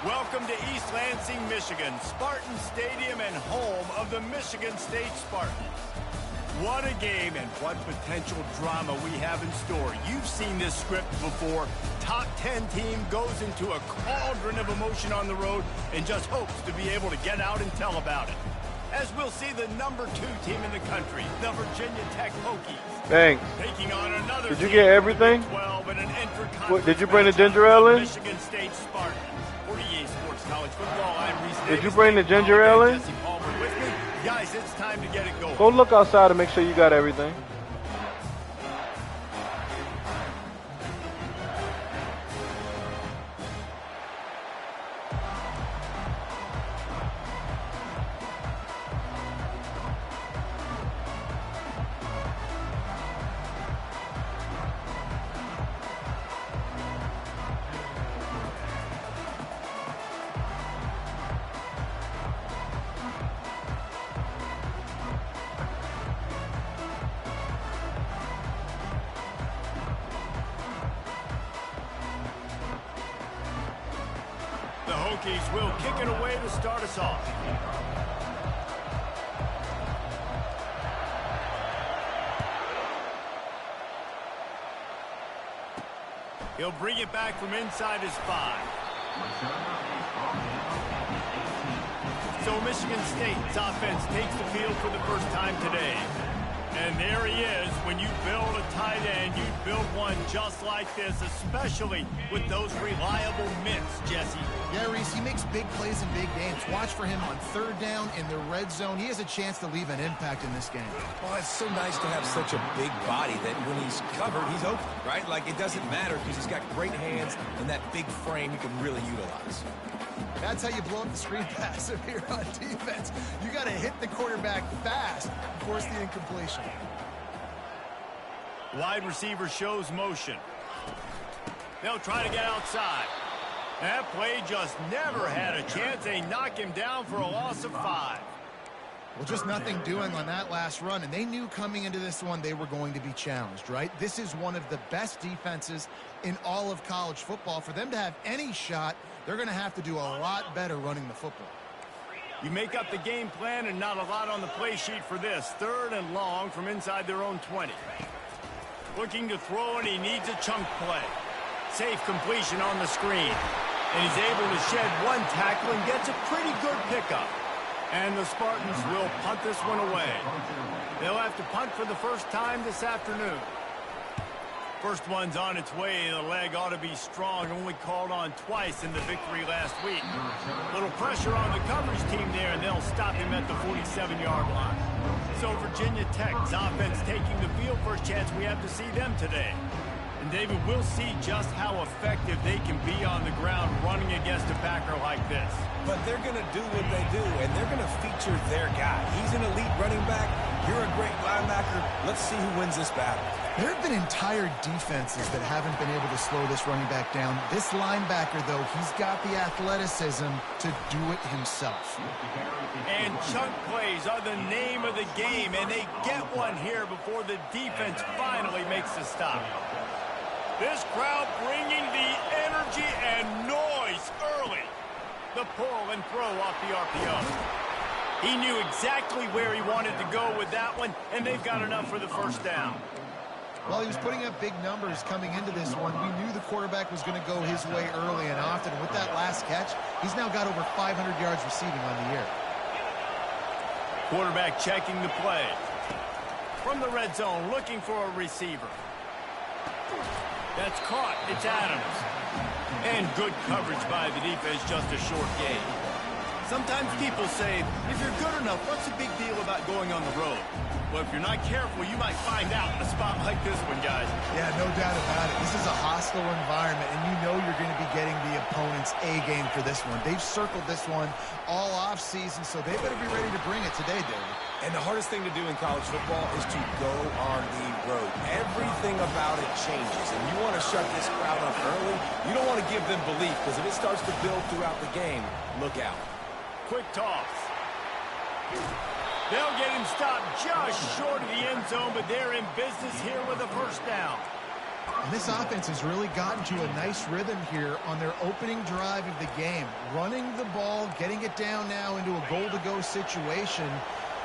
Welcome to East Lansing, Michigan, Spartan Stadium and home of the Michigan State Spartans. What a game and what potential drama we have in store. You've seen this script before. Top 10 team goes into a cauldron of emotion on the road and just hopes to be able to get out and tell about it. As we'll see the number 2 team in the country, the Virginia Tech Hokies. Thanks. Taking on another Did you get everything? 12 in an What, did you bring the ginger ale in? Michigan State Spartans. For EA Sports College Football, I'm Reese Did you bring the ginger ale in? Jesse Palmer with me. Guys, it's time to get it going. Go look outside and make sure you got everything. The Hokies will kick it away to start us off. He'll bring it back from inside his 5. So Michigan State's offense takes the field for the first time today. And there he is. When you build a tight end, you build one just like this, especially with those reliable mitts, Jesse. Yeah, Reese, he makes big plays in big games. Watch for him on 3rd down in the red zone. He has a chance to leave an impact in this game. Well, it's so nice to have such a big body that when he's covered, he's open, right? Like, it doesn't matter because he's got great hands and that big frame you can really utilize. That's how you blow up the screen pass if you're on defense. You got to hit the quarterback fast and force the incompletion. Wide receiver shows motion. They'll try to get outside. That play just never had a chance. They knock him down for a loss of 5. Well, just nothing doing on that last run, and they knew coming into this one they were going to be challenged, right? This is one of the best defenses in all of college football. For them to have any shot, they're going to have to do a lot better running the football. You make up the game plan and not a lot on the play sheet for this. 3rd and long from inside their own 20. Looking to throw, and he needs a chunk play. Safe completion on the screen. And he's able to shed one tackle and gets a pretty good pickup. And the Spartans will punt this one away. They'll have to punt for the first time this afternoon. First one's on its way. The leg ought to be strong. Only called on twice in the victory last week. Little pressure on the coverage team there, and they'll stop him at the 47-yard line. So Virginia Tech's offense taking the field. First chance we have to see them today. And David, we'll see just how effective they can be on the ground running against a backer like this. But they're going to do what they do, and they're going to feature their guy. He's an elite running back. You're a great linebacker. Let's see who wins this battle. There have been entire defenses that haven't been able to slow this running back down. This linebacker, though, he's got the athleticism to do it himself. And chunk plays are the name of the game, and they get one here before the defense finally makes the stop. This crowd bringing the energy and noise early. The pull and throw off the RPO. He knew exactly where he wanted to go with that one, and they've got enough for the first down. Well, he was putting up big numbers coming into this one. We knew the quarterback was going to go his way early and often. With that last catch, he's now got over 500 yards receiving on the year. Quarterback checking the play. From the red zone, looking for a receiver. That's caught. It's Adams. And good coverage by the defense, just a short gain. Sometimes people say, if you're good enough, what's the big deal about going on the road? Well, if you're not careful, you might find out in a spot like this one, guys. Yeah, no doubt about it. This is a hostile environment, and you know you're going to be getting the opponent's A-game for this one. They've circled this one all off-season, so they better be ready to bring it today, David. And the hardest thing to do in college football is to go on the road. Everything about it changes, and you want to shut this crowd up early. You don't want to give them belief, because if it starts to build throughout the game, look out. Quick toss. They'll get him stopped just short of the end zone, but they're in business here with a first down. And this offense has really gotten to a nice rhythm here on their opening drive of the game. Running the ball, getting it down now into a goal-to-go situation.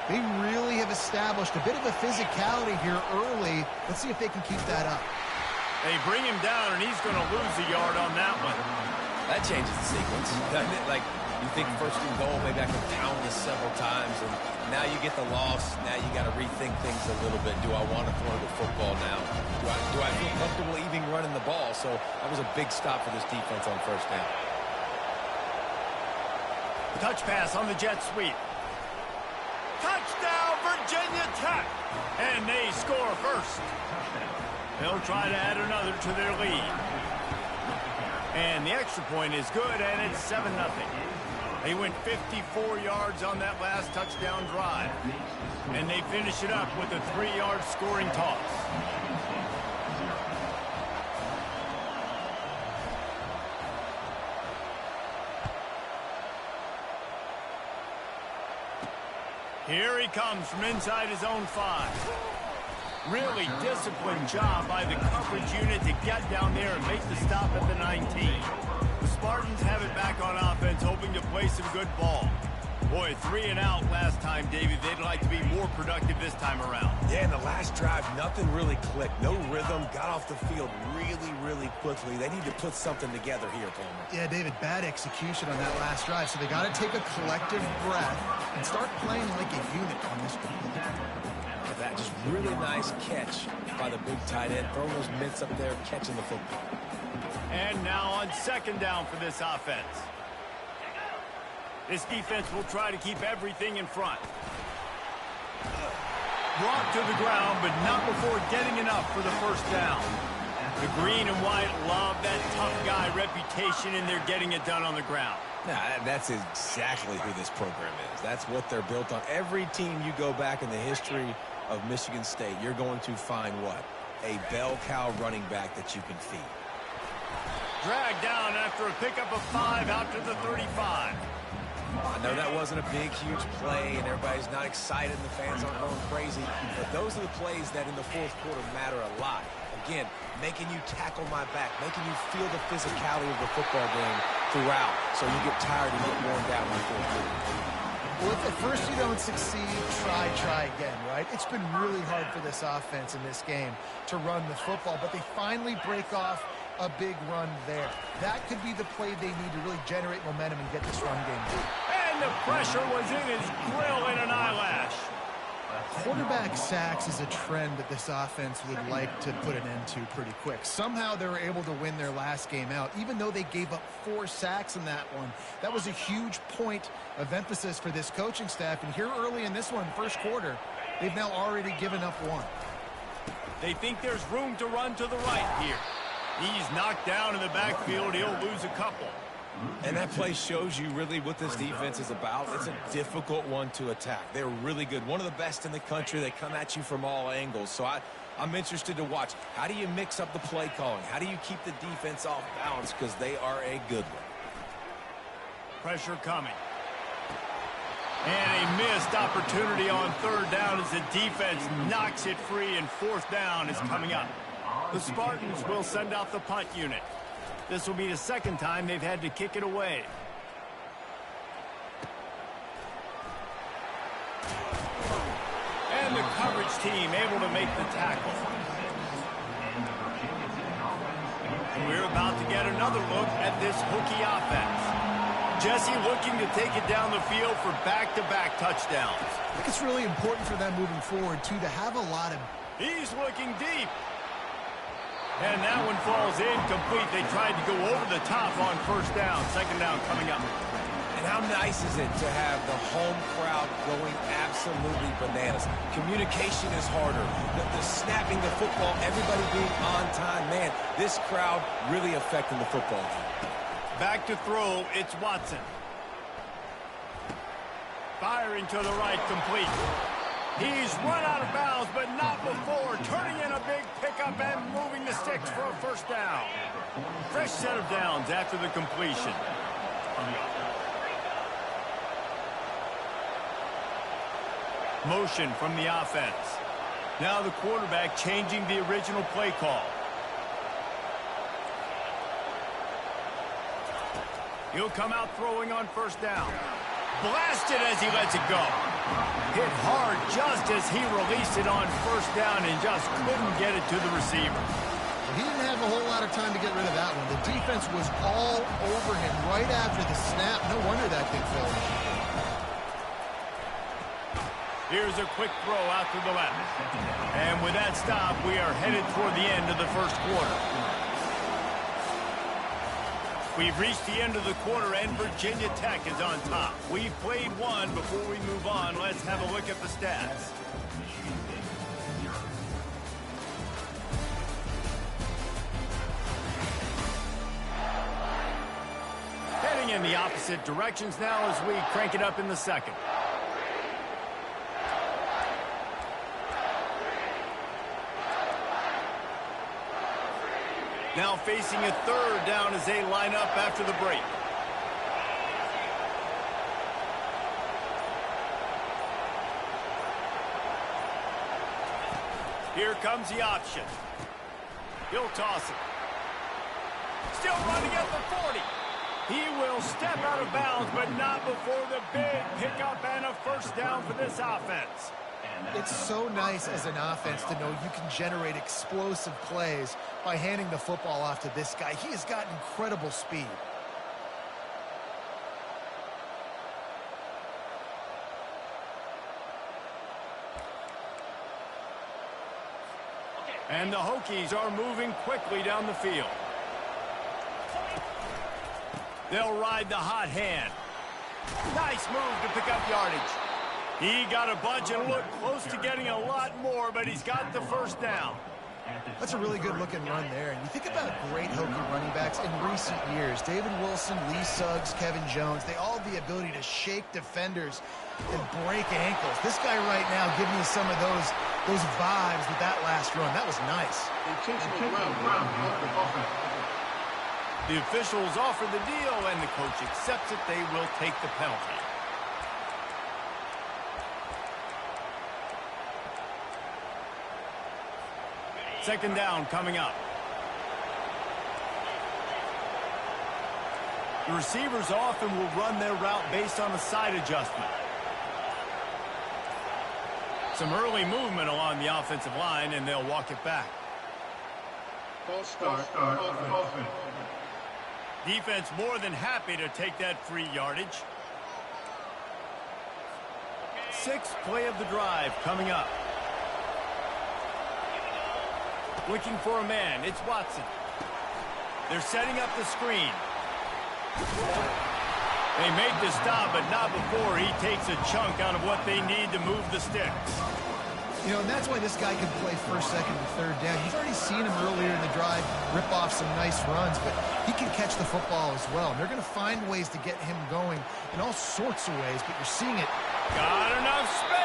They really have established a bit of a physicality here early. Let's see if they can keep that up. They bring him down, and he's going to lose a yard on that one. That changes the sequence, doesn't it? Like, you think first and goal, maybe I can pound this several times, and now you get the loss. Now you got to rethink things a little bit. Do I want to throw the football now? Do I feel comfortable even running the ball? So that was a big stop for this defense on first down. Touch pass on the jet sweep. Touchdown, Virginia Tech! And they score first. They'll try to add another to their lead. And the extra point is good, and it's 7-0. They went 54 yards on that last touchdown drive. And they finish it up with a 3-yard scoring toss. Here he comes from inside his own 5. Really disciplined job by the coverage unit to get down there and make the stop at the 19. The Spartans have it back on offense, hoping to play some good ball. Boy, 3 and out last time, David. They'd like to be more productive this time around. Yeah, in the last drive, nothing really clicked. No rhythm, got off the field really quickly. They need to put something together here, Palmer. Yeah, David, bad execution on that last drive, so they got to take a collective breath and start playing like a unit on this one. That just really nice catch by the big tight end. Throwing those mitts up there, catching the football. And now on second down for this offense. This defense will try to keep everything in front. Brought to the ground, but not before getting enough for the first down. The green and white love that tough guy reputation, and they're getting it done on the ground. Nah, that's exactly who this program is. That's what they're built on. Every team you go back in the history of Michigan State, you're going to find what? A bell cow running back that you can feed. Dragged down after a pickup of 5 out to the 35. I know that wasn't a big, huge play, and everybody's not excited, and the fans aren't going crazy, but those are the plays that in the fourth quarter matter a lot. Again, making you tackle my back, making you feel the physicality of the football game throughout, so you get tired and get worn down in the fourth quarter. Well, if at first you don't succeed, try again, right? It's been really hard for this offense in this game to run the football, but they finally break off a big run there. That could be the play they need to really generate momentum and get this run game going. And the pressure was in his grill in an eyelash. Quarterback sacks is a trend that this offense would like to put an end to pretty quick. Somehow they were able to win their last game out, even though they gave up 4 sacks in that one. That was a huge point of emphasis for this coaching staff. And here early in this one, first quarter, they've now already given up 1. They think there's room to run to the right here. He's knocked down in the backfield. He'll lose a couple. And that play shows you really what this defense is about. It's a difficult one to attack. They're really good. One of the best in the country. They come at you from all angles. So I'm interested to watch. How do you mix up the play calling? How do you keep the defense off balance? Because they are a good one. Pressure coming. And a missed opportunity on third down as the defense knocks it free, and fourth down is coming up. The Spartans will send out the punt unit. This will be the second time they've had to kick it away. And the coverage team able to make the tackle. And we're about to get another look at this Hokie offense. Jesse looking to take it down the field for back-to-back touchdowns. I think it's really important for them moving forward, too, to have a lot of... He's looking deep. And that one falls incomplete. They tried to go over the top on first down. Second down coming up. And how nice is it to have the home crowd going absolutely bananas? Communication is harder. The snapping the football, everybody being on time. Man, this crowd really affecting the football game. Back to throw, it's Watson. Firing to the right, complete. He's run out of bounds, but not before turning in a big pickup and moving the sticks for a first down. Fresh set of downs after the completion. Motion from the offense. Now the quarterback changing the original play call. He'll come out throwing on first down. Blasted as he lets it go. Hit hard just as he released it on first down and just couldn't get it to the receiver. He didn't have a whole lot of time to get rid of that one. The defense was all over him right after the snap. No wonder that thing fell. Here's a quick throw out to the left. And with that stop, we are headed toward the end of the first quarter. We've reached the end of the quarter, and Virginia Tech is on top. We've played one. Before we move on, let's have a look at the stats. Heading in the opposite directions now as we crank it up in the second. Now facing a third down as they line up after the break. Here comes the option. He'll toss it. Still running at the 40. He will step out of bounds, but not before the big pickup and a first down for this offense. It's so nice as an offense to know you can generate explosive plays by handing the football off to this guy. He has got incredible speed. And the Hokies are moving quickly down the field. They'll ride the hot hand. Nice move to pick up yardage. He got a bunch and looked close to getting a lot more, but he's got the first down. That's a really good-looking run there. And you think about great Hokie running backs in recent years. David Wilson, Lee Suggs, Kevin Jones, they all have the ability to shake defenders and break ankles. This guy right now giving you some of those vibes with that last run. That was nice. The officials offer the deal, and the coach accepts it. They will take the penalty. Second down coming up. The receivers often will run their route based on a side adjustment. Some early movement along the offensive line, and they'll walk it back. False start. Defense more than happy to take that free yardage. Sixth play of the drive coming up. Looking for a man. It's Watson. They're setting up the screen. They make the stop, but not before he takes a chunk out of what they need to move the sticks. You know, and that's why this guy can play first, second, and third down. You've already seen him earlier in the drive rip off some nice runs, but he can catch the football as well. And they're going to find ways to get him going in all sorts of ways, but you're seeing it. Got enough space.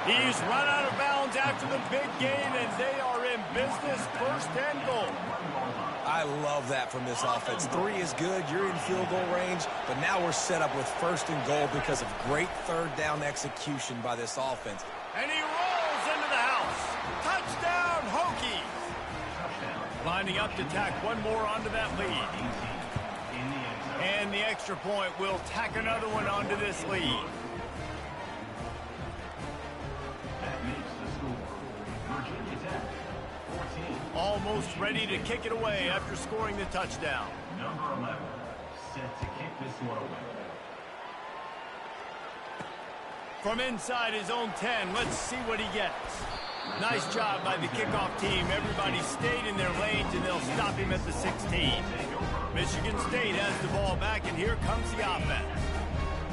He's run out of bounds after the big gain, and they are in business, first and goal. I love that from this offense. 3 is good. You're in field goal range, but now we're set up with first and goal because of great third down execution by this offense. And he rolls into the house. Touchdown, Hokies. Lining up to tack one more onto that lead. And the extra point will tack another one onto this lead. Almost ready to kick it away after scoring the touchdown. Number 11, set to kick this one away. From inside his own 10, let's see what he gets. Nice job by the kickoff team. Everybody stayed in their lanes, and they'll stop him at the 16. Michigan State has the ball back, and here comes the offense.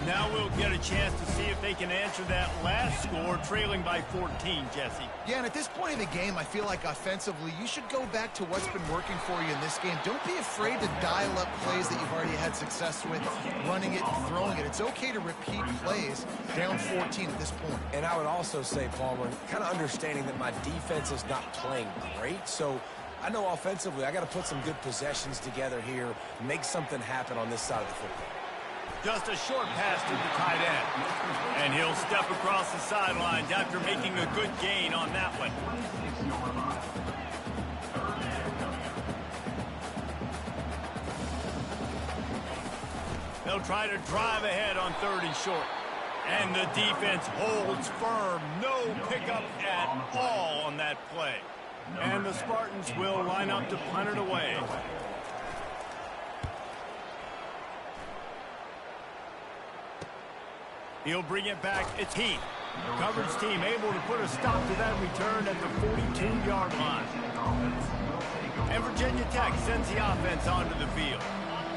Now we'll get a chance to see if they can answer that last score, trailing by 14, Jesse. Yeah, and at this point in the game, I feel like offensively, you should go back to what's been working for you in this game. Don't be afraid to dial up plays that you've already had success with, running it and throwing it. It's okay to repeat plays down 14 at this point. And I would also say, Palmer, kind of understanding that my defense is not playing great, so I know offensively I got to put some good possessions together here, make something happen on this side of the football. Just a short pass to the tight end. And he'll step across the sidelines after making a good gain on that one. They'll try to drive ahead on 3rd and short. And the defense holds firm. No pickup at all on that play. And the Spartans will line up to punt it away. He'll bring it back. It's Heath. Coverage team able to put a stop to that return at the 42-yard line. And Virginia Tech sends the offense onto the field.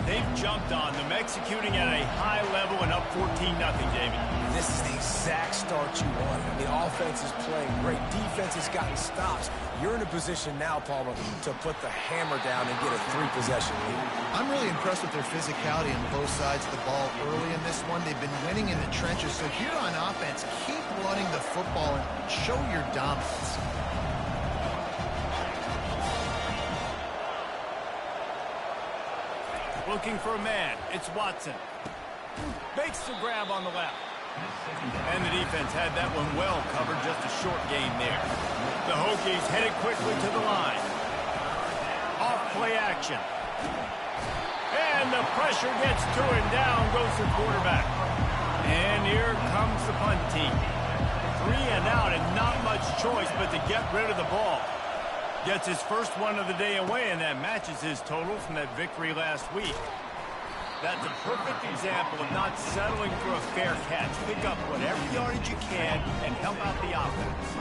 They've jumped on them, executing at a high level and up 14-0, David. This is the exact start you want. The offense is playing great. Defense has gotten stops. You're in a position now, Palmer, to put the hammer down and get a 3-possession lead. I'm really impressed with their physicality on both sides of the ball early in this one. They've been winning in the trenches. So here on offense, keep running the football and show your dominance. Looking for a man. It's Watson. Makes the grab on the left. And the defense had that one well covered. Just a short gain there. The Hokies headed quickly to the line. Off play action. And the pressure gets to him. Down goes the quarterback. And here comes the punt team. 3 and out and not much choice but to get rid of the ball. Gets his first one of the day away, and that matches his total from that victory last week. That's a perfect example of not settling for a fair catch. Pick up whatever yardage you can and help out the offense.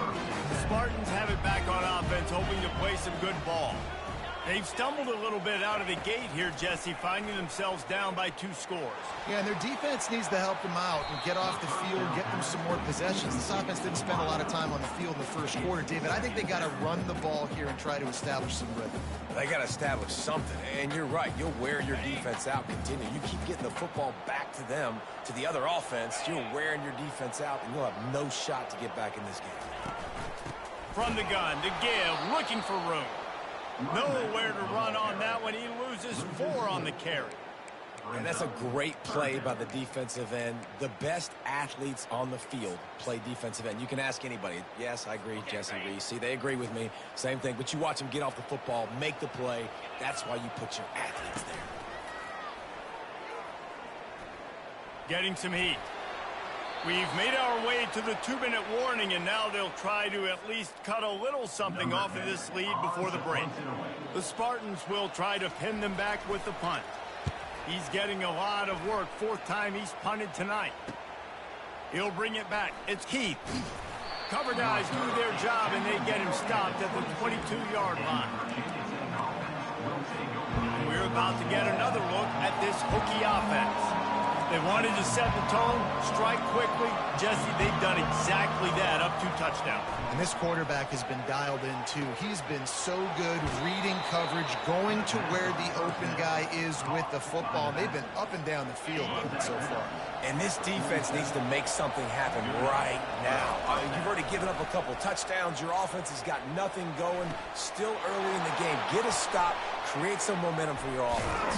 The Spartans have it back on offense, hoping to play some good ball. They've stumbled a little bit out of the gate here, Jesse, finding themselves down by 2 scores. Yeah, and their defense needs to help them out and get off the field, get them some more possessions. This offense didn't spend a lot of time on the field in the first quarter, David. I think they got to run the ball here and try to establish some rhythm. They got to establish something, and you're right. You'll wear your defense out. Continue. You keep getting the football back to them, to the other offense. You're wearing your defense out, and you'll have no shot to get back in this game. From the gun, to give, looking for room. Nowhere to run on that one. He loses 4 on the carry. And that's a great play by the defensive end. The best athletes on the field play defensive end. You can ask anybody. Yes, I agree, Jesse Reese. See, they agree with me. Same thing. But you watch them get off the football, make the play. That's why you put your athletes there. Getting some heat. We've made our way to the 2-minute warning, and now they'll try to at least cut a little something off of this lead before the break. The Spartans will try to pin them back with the punt. He's getting a lot of work. 4th time he's punted tonight. He'll bring it back. It's Keith. Cover guys do their job, and they get him stopped at the 22-yard line. And we're about to get another look at this Hokie offense. They wanted to set the tone, strike quickly. Jesse, they've done exactly that, up 2 touchdowns. And this quarterback has been dialed in, too. He's been so good reading coverage, going to where the open guy is with the football. They've been up and down the field so far. And this defense needs to make something happen right now. You've already given up a couple touchdowns. Your offense has got nothing going. Still early in the game. Get a stop. Create some momentum for your offense.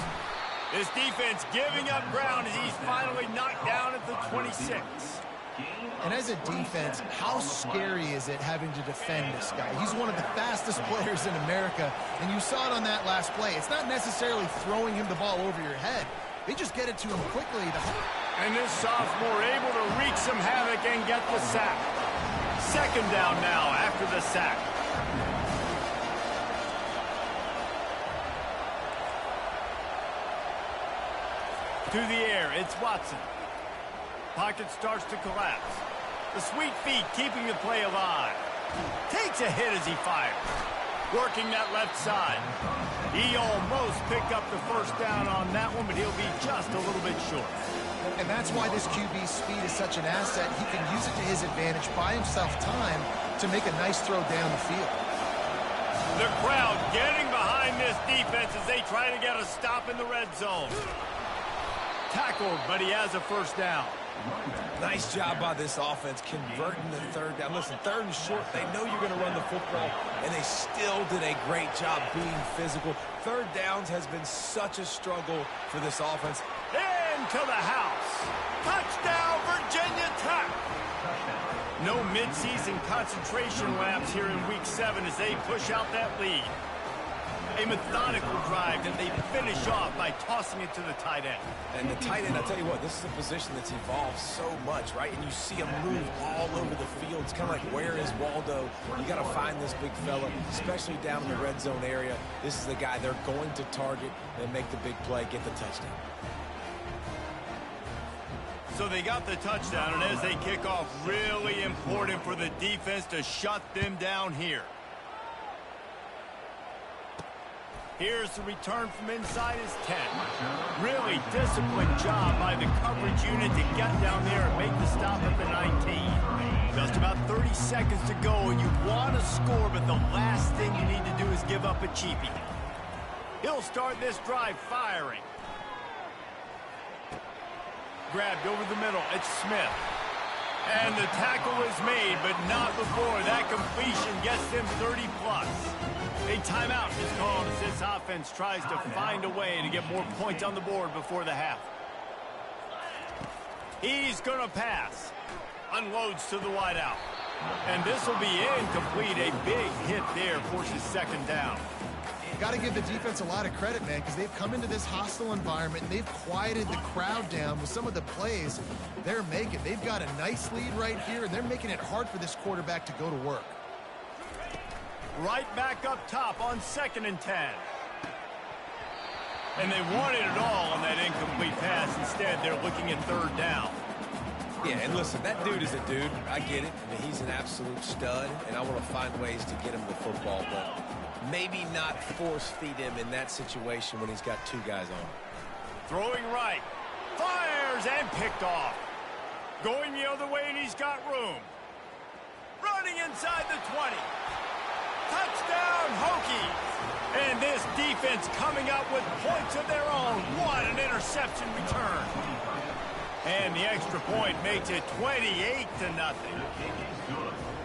This defense giving up ground as he's finally knocked down at the 26. And as a defense, how scary is it having to defend this guy? He's one of the fastest players in America, and you saw it on that last play. It's not necessarily throwing him the ball over your head. They just get it to him quickly. And this sophomore able to wreak some havoc and get the sack. 2nd down now after the sack. To the air, it's Watson. Pocket starts to collapse. The sweet feet keeping the play alive. Takes a hit as he fires. Working that left side. He almost picked up the 1st down on that one, but he'll be just a little bit short. And that's why this QB's speed is such an asset. He can use it to his advantage, buy himself time to make a nice throw down the field. The crowd getting behind this defense as they try to get a stop in the red zone. Tackled, but he has a 1st down. Nice job by this offense converting the 3rd down. Listen, 3rd and short, they know you're going to run the football, and they still did a great job being physical. 3rd downs has been such a struggle for this offense. Into the house. Touchdown, Virginia Tech. No midseason concentration laps here in Week 7 as they push out that lead. A methodical drive that they finish off by tossing it to the tight end. And the tight end, I'll tell you what, this is a position that's evolved so much, right? And you see him move all over the field. It's kind of like, where is Waldo? You got to find this big fella, especially down in the red zone area. This is the guy they're going to target and make the big play, get the touchdown. So they got the touchdown, and as they kick off, really important for the defense to shut them down here. Here's the return from inside his 10. Really disciplined job by the coverage unit to get down there and make the stop at the 19. Just about 30 seconds to go, and you want to score, but the last thing you need to do is give up a cheapie. He'll start this drive firing. Grabbed over the middle. It's Smith. And the tackle is made, but not before that completion gets them 30-plus. A timeout is called as this offense tries to find a way to get more points on the board before the half. He's going to pass. Unloads to the wideout. And this will be incomplete. A big hit there forces second down. Got to give the defense a lot of credit, man, because they've come into this hostile environment and they've quieted the crowd down with some of the plays they're making. They've got a nice lead right here, and they're making it hard for this quarterback to go to work. Right back up top on 2nd and 10. And they wanted it all on that incomplete pass. Instead, they're looking at 3rd down. Yeah, and listen, that dude is a dude. I get it. I mean, he's an absolute stud, and I want to find ways to get him the football, but maybe not force feed him in that situation when he's got 2 guys on. Throwing right. Fires and picked off. Going the other way, and he's got room. Running inside the 20. Touchdown, Hokies. And this defense coming up with points of their own. What an interception return. And the extra point makes it 28-0.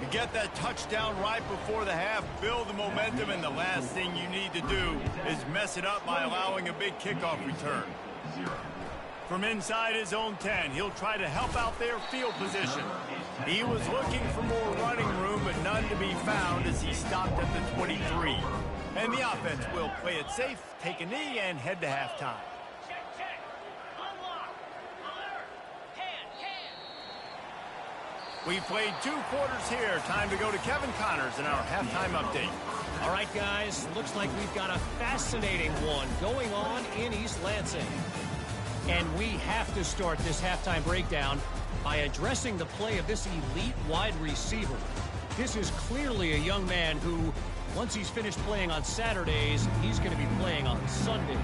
You get that touchdown right before the half, build the momentum, and the last thing you need to do is mess it up by allowing a big kickoff return. From inside his own 10, he'll try to help out their field position. He was looking for more running room, but none to be found as he stopped at the 23. And the offense will play it safe, take a knee, and head to halftime. We've played 2 quarters here. Time to go to Kevin Connors in our halftime update. All right, guys, looks like we've got a fascinating one going on in East Lansing. And we have to start this halftime breakdown by addressing the play of this elite wide receiver. This is clearly a young man who, once he's finished playing on Saturdays, he's going to be playing on Sundays.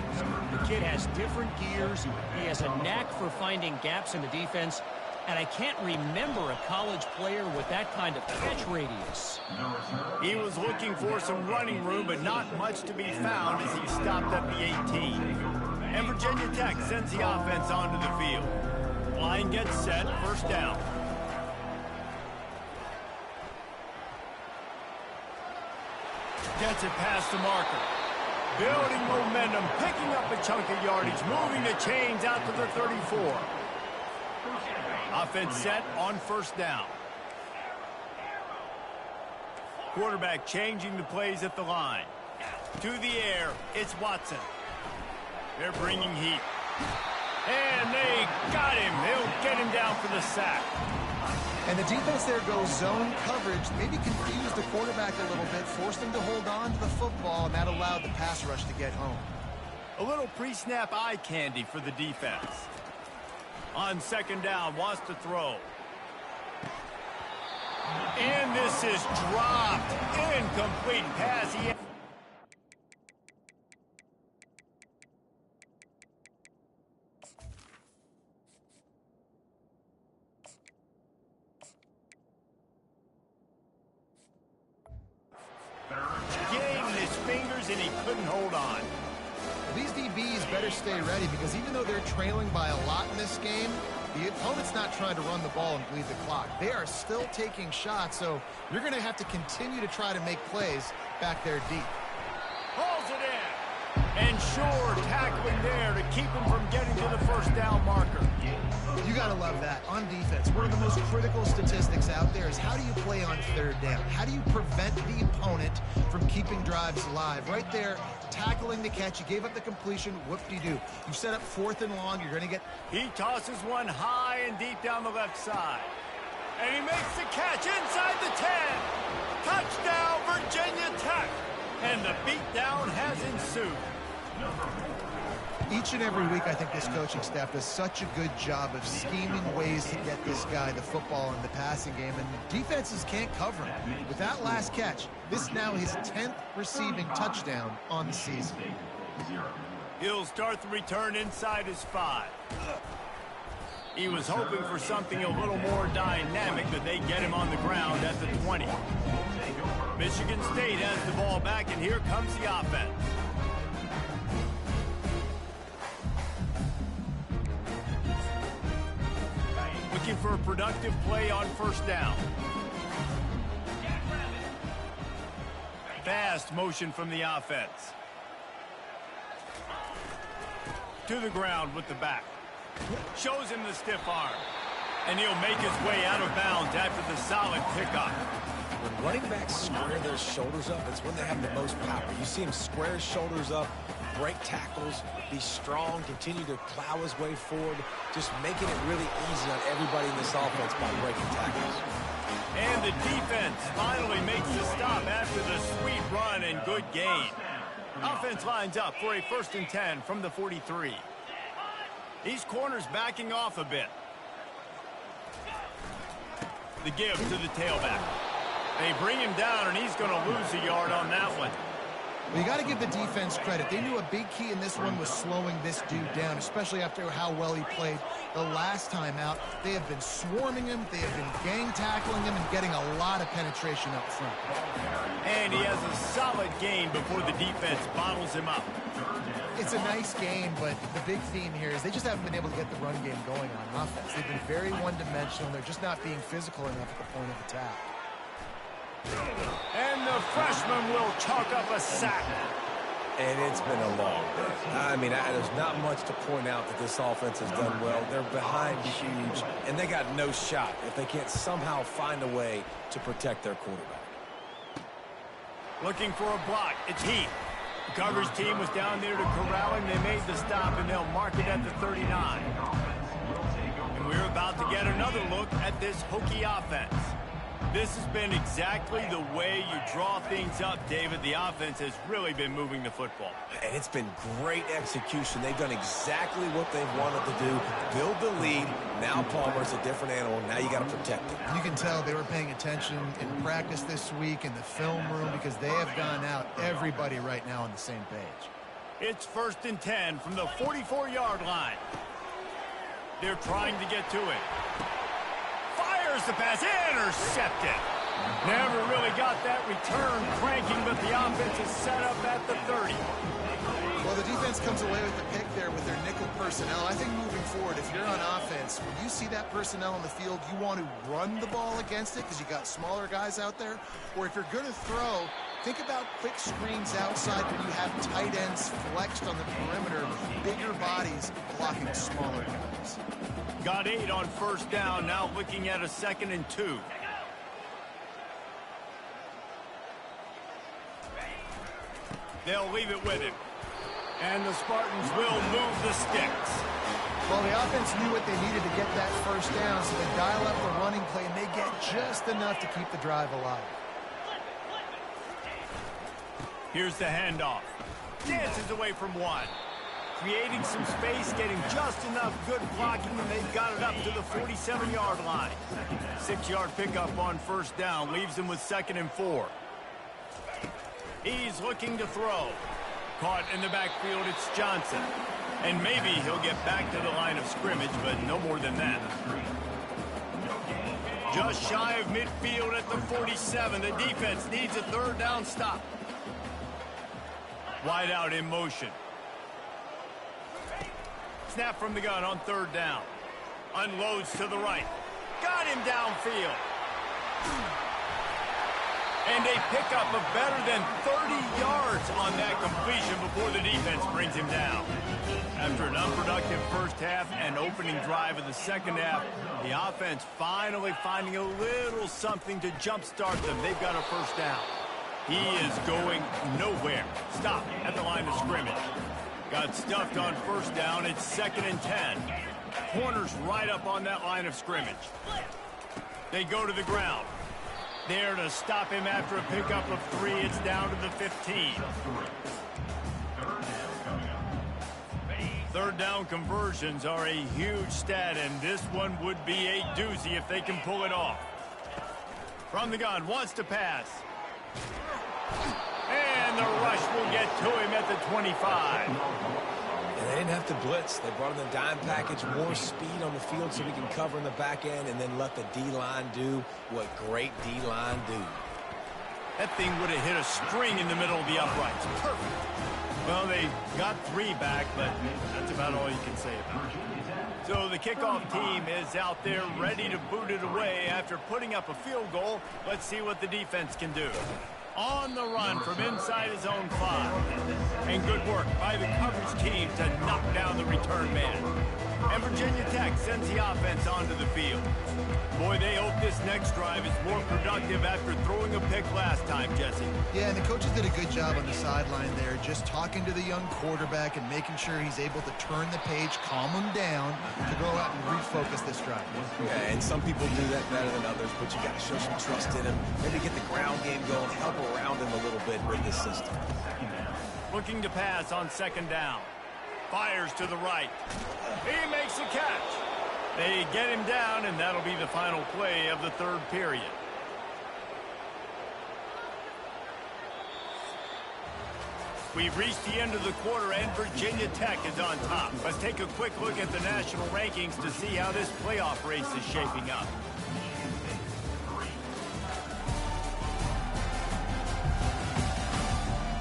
The kid has different gears. He has a knack for finding gaps in the defense. And I can't remember a college player with that kind of catch radius. He was looking for some running room, but not much to be found as he stopped at the 18. And Virginia Tech sends the offense onto the field. Line gets set, 1st down. Gets it past the marker. Building momentum, picking up a chunk of yardage, moving the chains out to the 34. Offense set on 1st down. Quarterback changing the plays at the line. To the air, it's Watson. They're bringing heat. And they got him. They'll get him down for the sack. And the defense there goes zone coverage, maybe confused the quarterback a little bit, forced him to hold on to the football, and that allowed the pass rush to get home. A little pre-snap eye candy for the defense. On 2nd down, wants to throw. And this is dropped. Incomplete pass. Getting his fingers, and he couldn't hold on. These DBs better stay ready, because even though they're trailing by a lot in this game, the opponent's not trying to run the ball and bleed the clock. They are still taking shots, so you're going to have to continue to try to make plays back there deep. Pulls it in. And sure, tackling there to keep him from getting to the 1st down marker. You got to love that. On defense, one of the most critical statistics out there is how do you play on 3rd down? How do you prevent the opponent from keeping drives alive? Right there, tackling the catch. You gave up the completion. Whoop-de-doo. You set up 4th and long. You're going to get... He tosses one high and deep down the left side. And he makes the catch inside the 10. Touchdown, Virginia Tech. And the beatdown has ensued. Each and every week, I think this coaching staff does such a good job of scheming ways to get this guy the football in the passing game, and defenses can't cover him. With that last catch, this is now his 10th receiving touchdown on the season. He'll start the return inside his 5. He was hoping for something a little more dynamic, but they get him on the ground at the 20. Michigan State has the ball back, and here comes the offense. Looking for a productive play on 1st down. Fast motion from the offense. To the ground with the back. Shows him the stiff arm. And he'll make his way out of bounds after the solid pickup. When running backs square their shoulders up, it's when they have the most power. You see him square his shoulders up, break tackles, be strong, continue to plow his way forward, just making it really easy on everybody in this offense by breaking tackles. And the defense finally makes the stop after the sweet run and good gain. Offense lines up for a 1st and 10 from the 43. These corners backing off a bit. The give to the tailback. They bring him down, and he's going to lose a yard on that one. Well, you got to give the defense credit. They knew a big key in this one was slowing this dude down, especially after how well he played the last time out. They have been swarming him. They have been gang tackling him and getting a lot of penetration up front. And he has a solid gain before the defense bottles him up. It's a nice game, but the big theme here is they just haven't been able to get the run game going on offense. They've been very one-dimensional. They're just not being physical enough at the point of attack. And the freshman will chalk up a sack. And it's been a long day. I mean, there's not much to point out that this offense has done well. They're behind huge, and they got no shot if they can't somehow find a way to protect their quarterback. Looking for a block. It's Heath. The coverage team was down there to corral him. They made the stop, and they'll mark it at the 39. And we're about to get another look at this Hokie offense. This has been exactly the way you draw things up, David. The offense has really been moving the football. And it's been great execution. They've done exactly what they've wanted to do. Build the lead. Now Palmer's a different animal. Now you got to protect him. You can tell they were paying attention in practice this week in the film room because they have gone out everybody right now on the same page. It's 1st and 10 from the 44-yard line. They're trying to get to it. Fires the pass, intercepted. Never really got that return cranking, but the offense is set up at the 30. Well, the defense comes away with the pick there with their nickel personnel. I think moving forward, if you're on offense, when you see that personnel on the field, you want to run the ball against it because you got smaller guys out there. Or if you're going to throw, think about quick screens outside when you have tight ends flexed on the perimeter, bigger bodies blocking smaller guys. Got 8 on 1st down, now looking at a 2nd and 2. They'll leave it with him. And the Spartans will move the sticks. Well, the offense knew what they needed to get that 1st down, so they dial up the running play, and they get just enough to keep the drive alive. Here's the handoff. Dances away from one. Creating some space, getting just enough good blocking, and they've got it up to the 47-yard line. 6-yard pickup on 1st down, leaves them with 2nd and 4. He's looking to throw. Caught in the backfield, it's Johnson. And maybe he'll get back to the line of scrimmage, but no more than that. Just shy of midfield at the 47. The defense needs a 3rd down stop. Wide out in motion. Snap from the gun on 3rd down. Unloads to the right. Got him downfield. And a pickup of better than 30 yards on that completion before the defense brings him down. After an unproductive 1st half and opening drive of the 2nd half, the offense finally finding a little something to jumpstart them. They've got a 1st down. He is going nowhere. Stop at the line of scrimmage. Got stuffed on first down. It's 2nd and 10. Corner's right up on that line of scrimmage. They go to the ground. There to stop him after a pickup of 3. It's down to the 15. Third down conversions are a huge stat, and this one would be a doozy if they can pull it off. From the gun, wants to pass. And the rush will get to him at the 25. And they didn't have to blitz. They brought in the dime package, more speed on the field so we can cover in the back end and then let the D-line do what great D-line do. That thing would have hit a string in the middle of the uprights. Perfect. Well, they got 3 back, but that's about all you can say about it. So the kickoff team is out there ready to boot it away after putting up a field goal. Let's see what the defense can do. On the run from inside his own 5. And good work by the coverage team to knock down the return man. And Virginia Tech sends the offense onto the field. Boy, they hope this next drive is more productive after throwing a pick last time, Jesse. Yeah, and the coaches did a good job on the sideline there, just talking to the young quarterback and making sure he's able to turn the page, calm him down, to go out and refocus this drive. Yeah, and some people do that better than others, but you got to show some trust in him. Maybe get the ground game going, help around him a little bit with this system. Looking to pass on 2nd down. Fires to the right. He makes the catch. They get him down, and that'll be the final play of the 3rd period. We've reached the end of the quarter, and Virginia Tech is on top. Let's take a quick look at the national rankings to see how this playoff race is shaping up.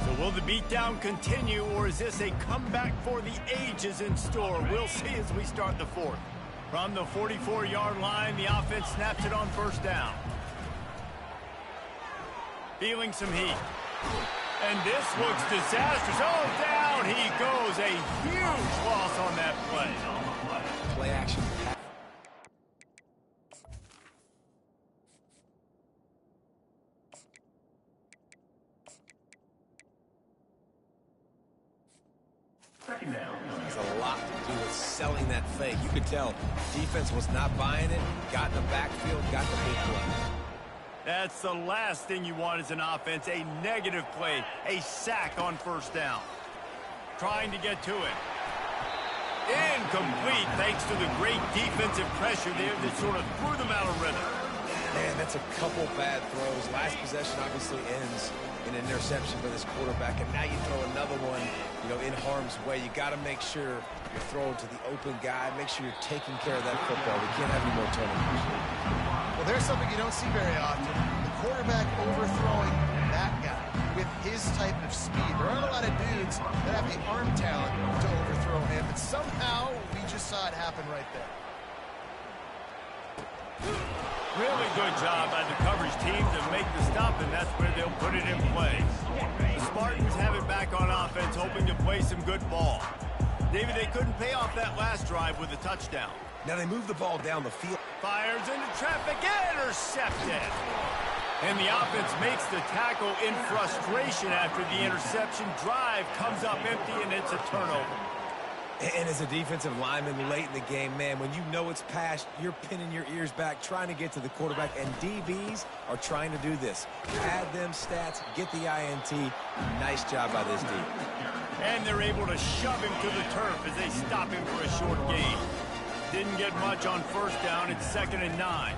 So will the beatdown continue, or is this a comeback for the ages in store? We'll see as we start the 4th. From the 44-yard line, the offense snaps it on 1st down. Feeling some heat. And this looks disastrous. Oh, down he goes. A huge loss on that play. Play action. Second down. Has a lot to do with selling that fake. You could tell defense was not buying it, got in the backfield, got the big play. That's the last thing you want as an offense, a negative play, a sack on 1st down. Trying to get to it. Incomplete thanks to the great defensive pressure there that sort of threw them out of rhythm. Man, that's a couple bad throws. Last possession obviously ends in an interception for this quarterback, and now you throw another one, in harm's way. You got to make sure you're throwing to the open guy. Make sure you're taking care of that football. We can't have any more turnovers. Well, there's something you don't see very often. The quarterback overthrowing that guy with his type of speed. There aren't a lot of dudes that have the arm talent to overthrow him, but somehow we just saw it happen right there. Really good job by the coverage team to make the stop, and that's where they'll put it in play. The Spartans have it back on offense, hoping to play some good ball. David, they couldn't pay off that last drive with a touchdown. Now they move the ball down the field. Fires into traffic, intercepted. And the offense makes the tackle in frustration after the interception. Drive comes up empty, and it's a turnover. And as a defensive lineman late in the game, man, when you know it's past, you're pinning your ears back, trying to get to the quarterback, and DBs are trying to do this. Add them stats, get the INT. Nice job by this D. And they're able to shove him to the turf as they stop him for a short gain. Didn't get much on 1st down. It's 2nd and 9.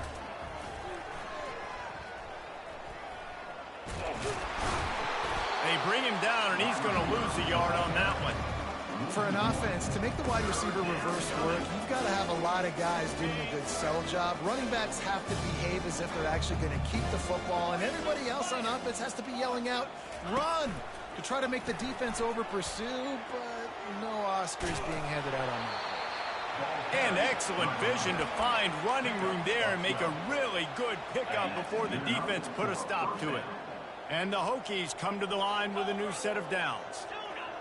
They bring him down, and he's going to lose a yard on that one. For an offense, to make the wide receiver reverse work, you've got to have a lot of guys doing a good sell job. Running backs have to behave as if they're actually going to keep the football, and everybody else on offense has to be yelling out, run, to try to make the defense over-pursue, but no Oscars being handed out on that. And excellent vision to find running room there and make a really good pickup before the defense put a stop to it. And the Hokies come to the line with a new set of downs.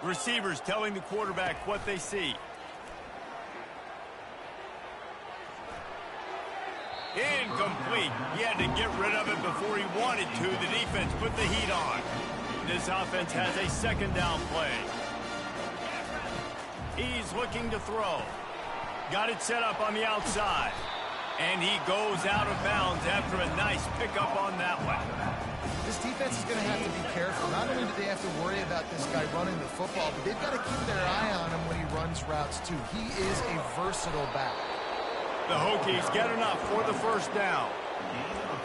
Receivers telling the quarterback what they see. Incomplete. He had to get rid of it before he wanted to. The defense put the heat on. This offense has a second down play. He's looking to throw. Got it set up on the outside. And he goes out of bounds after a nice pickup on that one. This defense is going to have to be careful. Not only do they have to worry about this guy running the football, but they've got to keep their eye on him when he runs routes too. He is a versatile back. The Hokies get enough for the first down.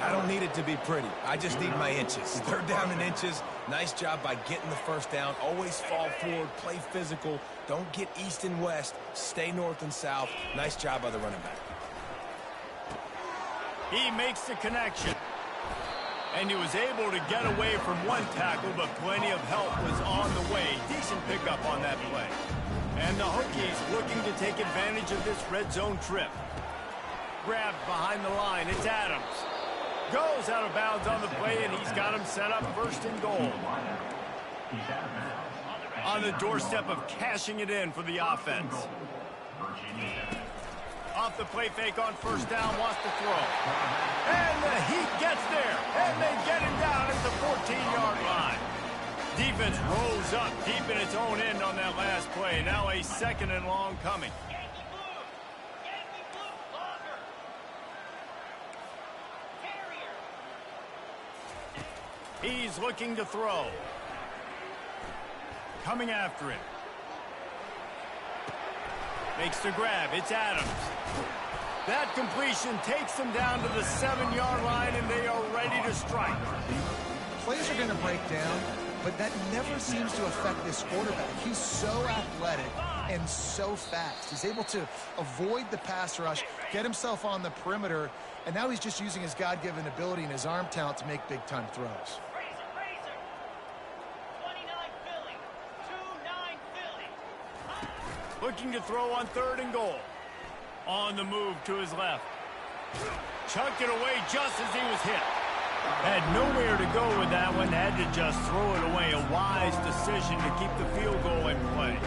I don't need it to be pretty. I just need my inches. Third down in inches. Nice job by getting the first down. Always fall forward, play physical. Don't get east and west. Stay north and south. Nice job by the running back. He makes the connection. And he was able to get away from one tackle, but plenty of help was on the way. Decent pickup on that play. And the Hokies looking to take advantage of this red zone trip. Grabbed behind the line. It's Adams. Goes out of bounds on the play, and he's got him set up first and goal. On the doorstep of cashing it in for the offense. Off the play fake on first down, wants to throw. And the Heat gets there, and they get him down at the 14-yard line. Defense rolls up deep in its own end on that last play. Now a second and long coming. He's looking to throw. Coming after him. Makes the grab. It's Adams. That completion takes them down to the 7-yard line, and they are ready to strike. Plays are going to break down, but that never seems to affect this quarterback. He's so athletic and so fast. He's able to avoid the pass rush, get himself on the perimeter, and now he's just using his God-given ability and his arm talent to make big-time throws. Looking to throw on third and goal. On the move to his left. Chucked it away just as he was hit. Had nowhere to go with that one. Had to just throw it away. A wise decision to keep the field goal in play.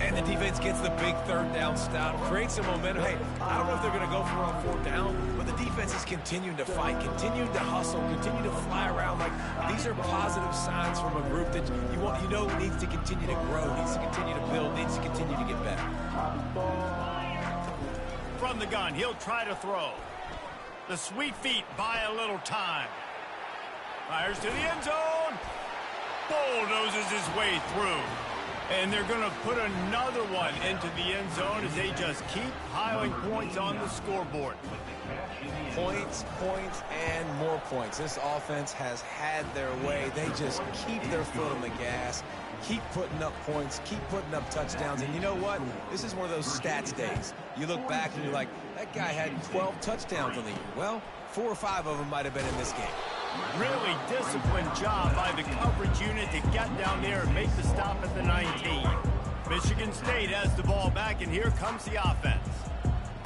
And the defense gets the big third down stop. Creates some momentum. Hey, I don't know if they're going to go for it on fourth down, but the defense is continuing to fight, continuing to hustle, continue to fly around. Like, these are positive signs from a group that you know needs to continue to grow, needs to continue to build, needs to continue to get better. From the gun, he'll try to throw. The sweet feet buy a little time. Fires to the end zone. Bulldozes his way through. And they're going to put another one into the end zone as they just keep piling points on the scoreboard. Points, points, and more points. This offense has had their way. They just keep their foot on the gas, keep putting up points, keep putting up touchdowns. And you know what? This is one of those stats days. You look back and you're like, that guy had 12 touchdowns on the year. Well, 4 or 5 of them might have been in this game. Really disciplined job by the coverage unit to get down there and make the stop at the 19. Michigan State has the ball back, and here comes the offense.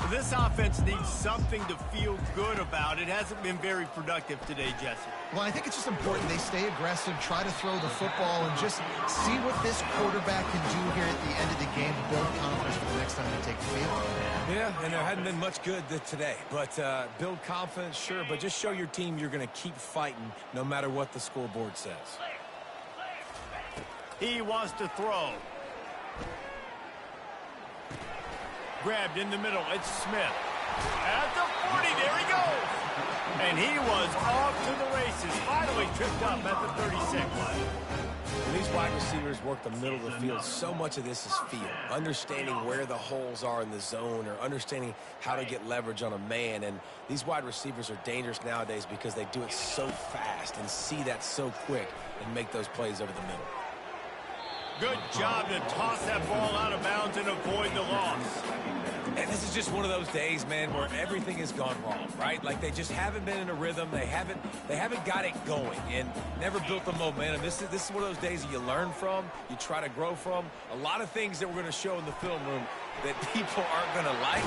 This offense needs something to feel good about. It hasn't been very productive today, Jesse. Well, I think it's just important they stay aggressive, try to throw the football, and just see what this quarterback can do here at the end of the game to build confidence for the next time they take the field. Yeah, and there hadn't been much good today. But build confidence, sure, but just show your team you're going to keep fighting no matter what the scoreboard says. He wants to throw. Grabbed in the middle. It's Smith. At the 40, there he goes. And he was off to the races. Finally tripped up at the 36. When these wide receivers work the middle of the field, so much of this is feel. Understanding where the holes are in the zone or understanding how to get leverage on a man. And these wide receivers are dangerous nowadays because they do it so fast and see that so quick and make those plays over the middle. Good job to toss that ball out of bounds and avoid the loss. And this is just one of those days, man, where everything has gone wrong, right? Like they just haven't been in a rhythm. They haven't got it going and never built the momentum. This is one of those days that you learn from, you try to grow from. A lot of things that we're going to show in the film room that people aren't going to like.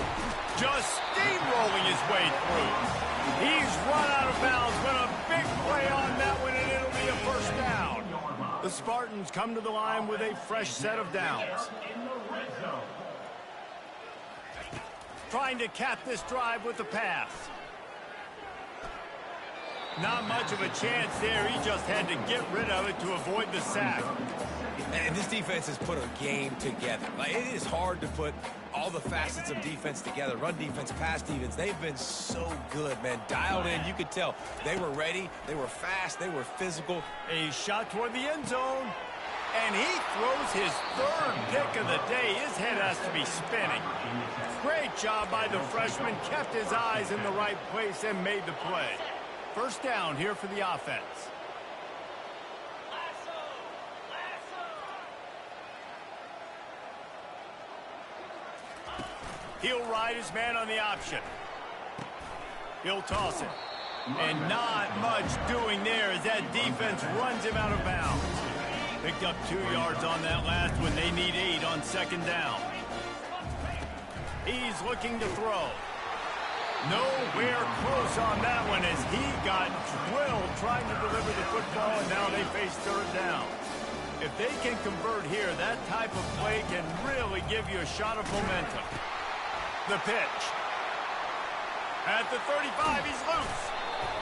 Just steamrolling his way through. He's run out of bounds with a big play on that one, and it'll be a first down. The Spartans come to the line with a fresh set of downs. Trying to cap this drive with the pass. Not much of a chance there. He just had to get rid of it to avoid the sack. And this defense has put a game together. Like, it is hard to put all the facets of defense together. Run defense, pass defense. They've been so good, man. Dialed in. You could tell they were ready. They were fast. They were physical. A shot toward the end zone. And he throws his third pick of the day. His head has to be spinning. Great job by the freshman. Kept his eyes in the right place and made the play. First down here for the offense. He'll ride his man on the option. He'll toss it. And not much doing there as that defense runs him out of bounds. Picked up 2 yards on that last one. They need 8 on second down. He's looking to throw. Nowhere close on that one as he got drilled trying to deliver the football, and now they face third down. If they can convert here, that type of play can really give you a shot of momentum. The pitch. At the 35, he's loose.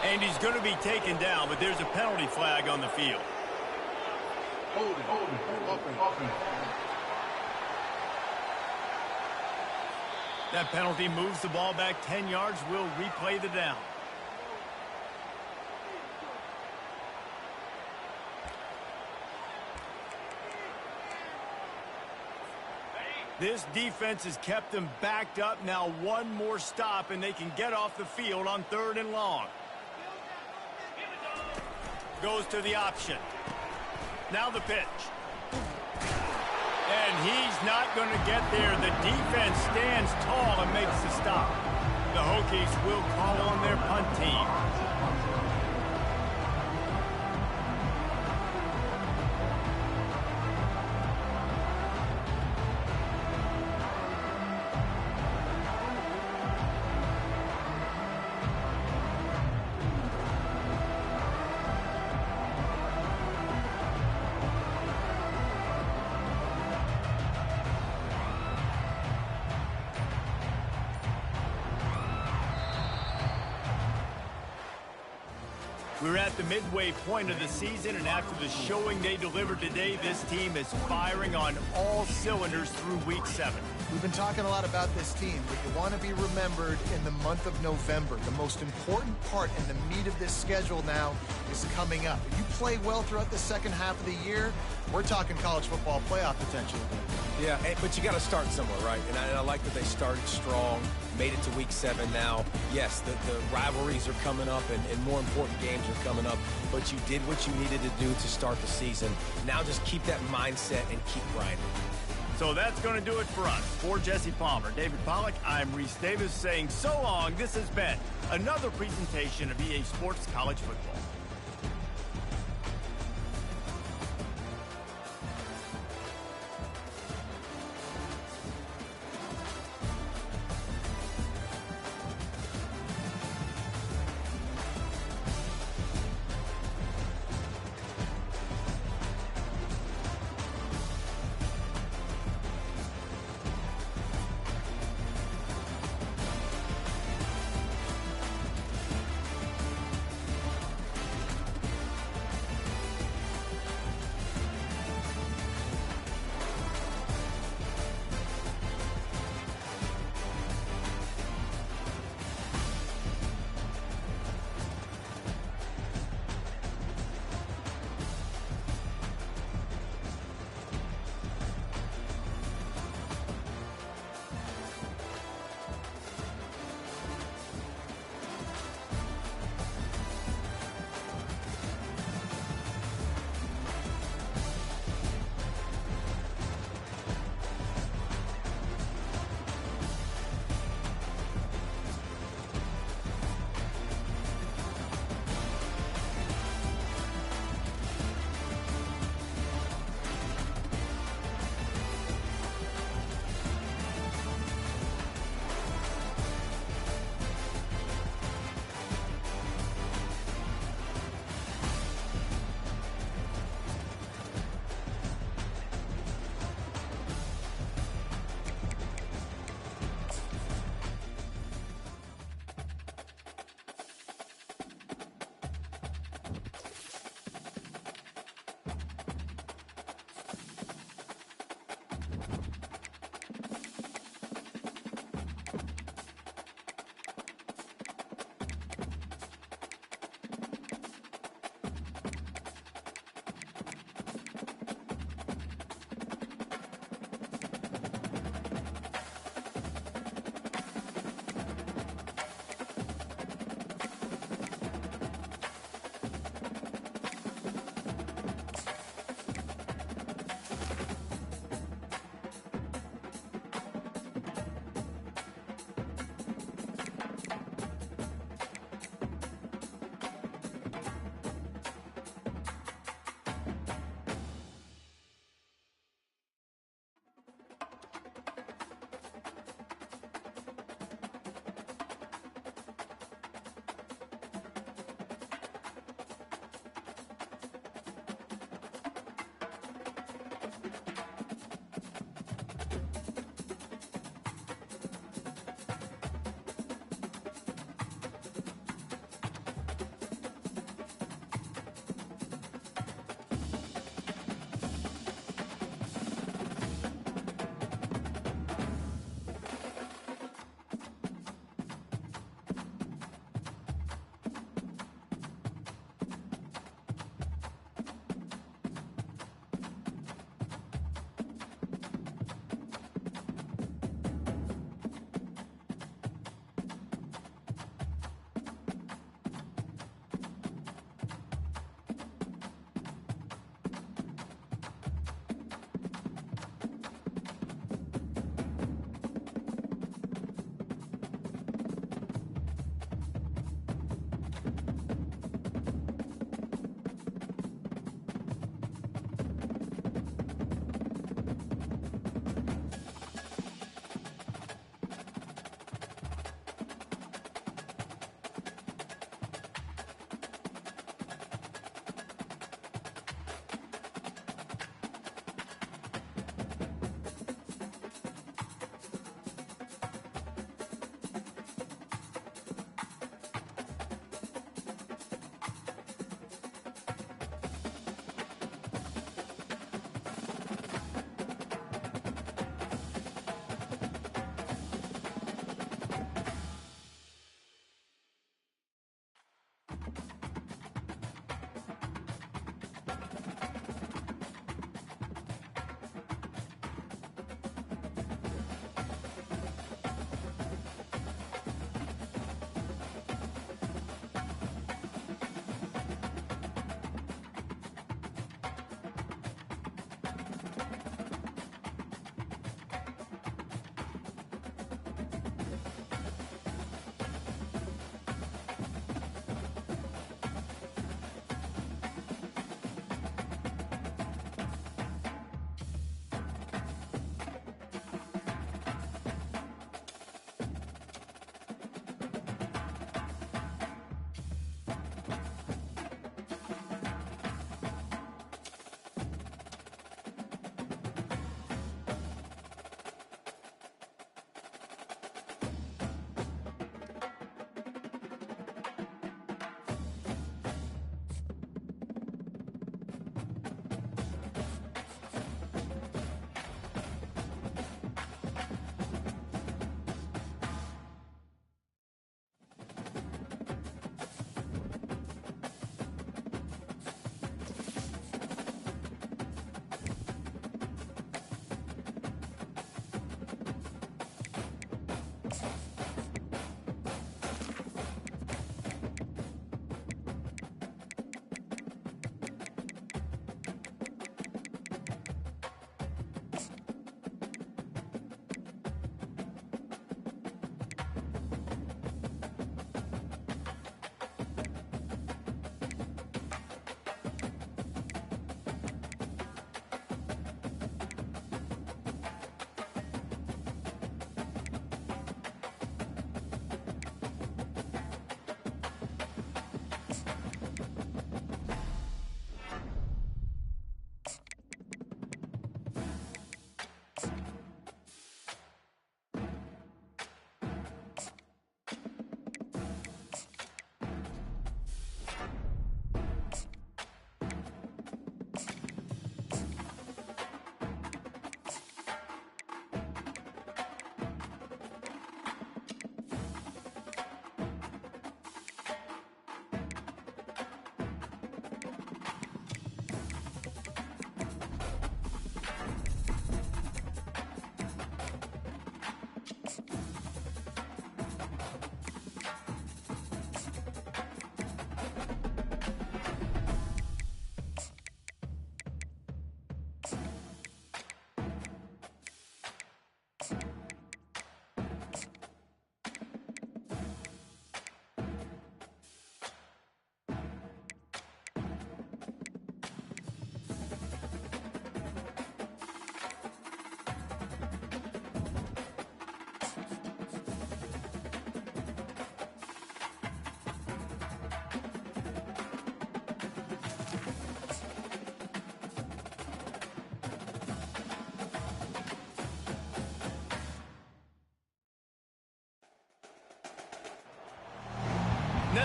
And he's going to be taken down, but there's a penalty flag on the field. That penalty moves the ball back 10 yards. We'll replay the down. This defense has kept them backed up. Now one more stop, and they can get off the field on third and long. Goes to the option. Now the pitch. And he's not going to get there. The defense stands tall and makes the stop. The Hokies will call on their punt team. We're at the midway point of the season, and after the showing they delivered today, this team is firing on all cylinders through Week 7. We've been talking a lot about this team, but you want to be remembered in the month of November. The most important part and the meat of this schedule now is coming up. If you play well throughout the second half of the year, we're talking college football playoff potential again. Yeah, but you got to start somewhere, right? And I like that they started strong, made it to Week 7 now. Yes, the rivalries are coming up, and more important games are coming up, but you did what you needed to do to start the season. Now just keep that mindset and keep grinding. So that's going to do it for us. For Jesse Palmer, David Pollack, I'm Reese Davis saying so long. This has been another presentation of EA Sports College Football.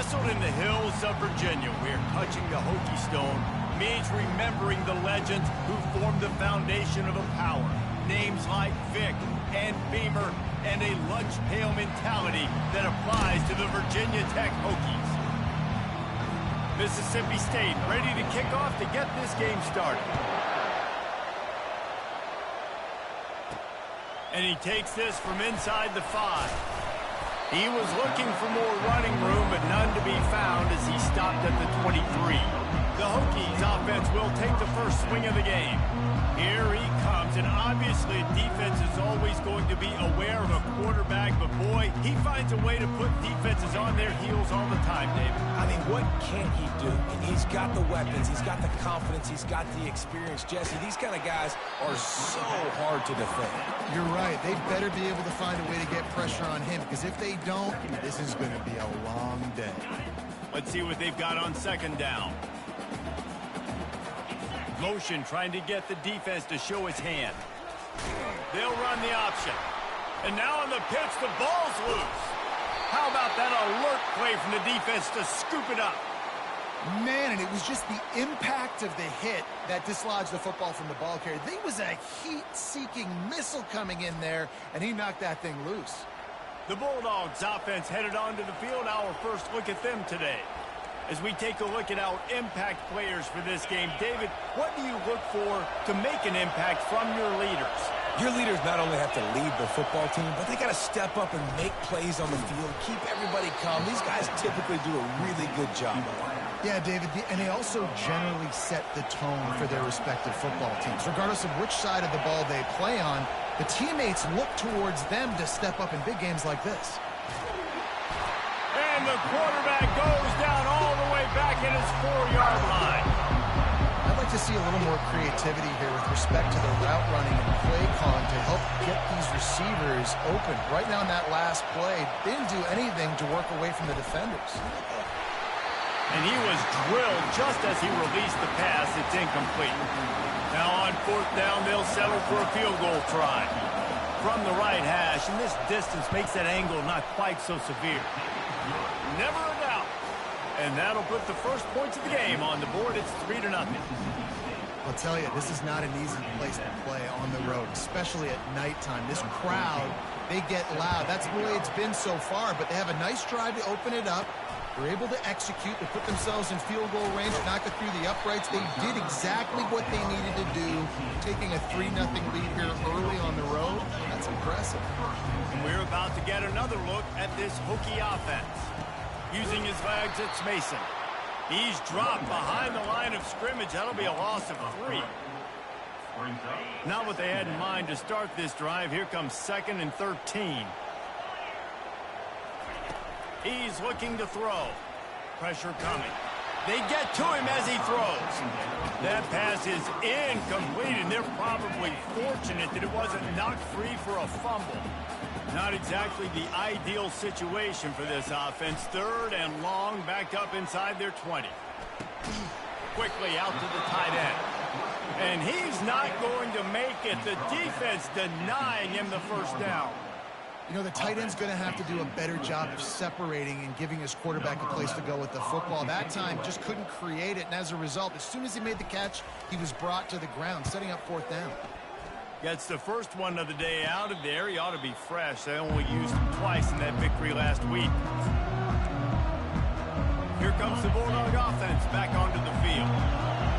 Nestled in the hills of Virginia, we're touching the Hokie Stone, means remembering the legends who formed the foundation of a power. Names like Vic and Beamer and a lunch pail mentality that applies to the Virginia Tech Hokies. Mississippi State ready to kick off to get this game started. And he takes this from inside the 5. He was looking for more running room, but none to be found as he stopped at the 23. The Hokies offense will take the first swing of the game. Here he comes, and obviously defense is always going to be aware of a quarterback, but boy, he finds a way to put defenses on their heels all the time, David. I mean, what can't he do? He's got the weapons, he's got the confidence, he's got the experience. Jesse, these kind of guys are so hard to defend. You're right. They better be able to find a way to get pressure on him, because if they don't, this is going to be a long day. Let's see what they've got on second down. Motion trying to get the defense to show his hand. They'll run the option. And now on the pitch, the ball's loose. How about that alert play from the defense to scoop it up? Man, and it was just the impact of the hit that dislodged the football from the ball carrier. There was a heat-seeking missile coming in there, and he knocked that thing loose. The Bulldogs offense headed onto the field. Our first look at them today. As we take a look at our impact players for this game, David, what do you look for to make an impact from your leaders? Your leaders not only have to lead the football team, but they got to step up and make plays on the field, keep everybody calm. These guys typically do a really good job of it. Yeah, David, and they also generally set the tone for their respective football teams. Regardless of which side of the ball they play on, the teammates look towards them to step up in big games like this. And the quarterback goes down all the way back at his 4-yard line. I'd like to see a little more creativity here with respect to the route running and play calling to help get these receivers open. Right now in that last play, they didn't do anything to work away from the defenders. And he was drilled just as he released the pass. It's incomplete. Now on fourth down, they'll settle for a field goal try. From the right hash, and this distance makes that angle not quite so severe. Never a doubt. And that'll put the first points of the game on the board. It's 3-0. I'll tell you, this is not an easy place to play on the road, especially at nighttime. This crowd, they get loud. That's the way it's been so far, but they have a nice drive to open it up. They're able to execute, to put themselves in field goal range, knock it through the uprights. They did exactly what they needed to do, taking a 3-0 lead here early on the road. That's impressive. And we're about to get another look at this Hokie offense. Using his legs, it's Mason. He's dropped behind the line of scrimmage. That'll be a loss of 3. Not what they had in mind to start this drive. Here comes 2nd and 13. He's looking to throw. Pressure coming. They get to him as he throws. That pass is incomplete, and they're probably fortunate that it wasn't knocked free for a fumble. Not exactly the ideal situation for this offense. 3rd and long, backed up inside their 20. Quickly out to the tight end. And he's not going to make it. The defense denying him the first down. You know, the tight end's going to have to do a better job of separating and giving his quarterback a place to go with the football. That time just couldn't create it, and as a result, as soon as he made the catch, he was brought to the ground, setting up 4th down. Gets the first one of the day out of there. He ought to be fresh. They only used him twice in that victory last week. Here comes the Bulldog offense back onto the field.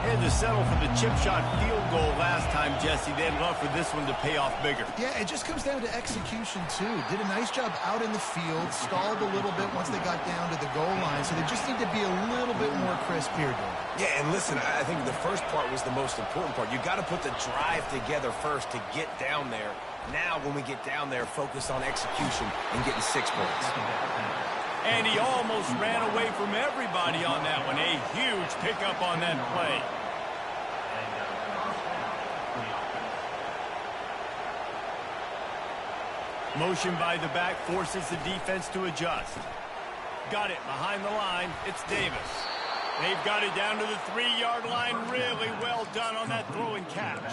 They had to settle for the chip shot field goal last time, Jesse. They'd love for this one to pay off bigger. Yeah, it just comes down to execution, too. Did a nice job out in the field, stalled a little bit once they got down to the goal line, so they just need to be a little bit more crisp here, Dave. Yeah, and listen, I think the first part was the most important part. You got to put the drive together first to get down there. Now, when we get down there, focus on execution and getting 6 points. And he almost ran away from everybody on that one. A huge pickup on that play. Motion by the back forces the defense to adjust. Got it behind the line. It's Davis. They've got it down to the 3-yard line. Really well done on that throw and catch.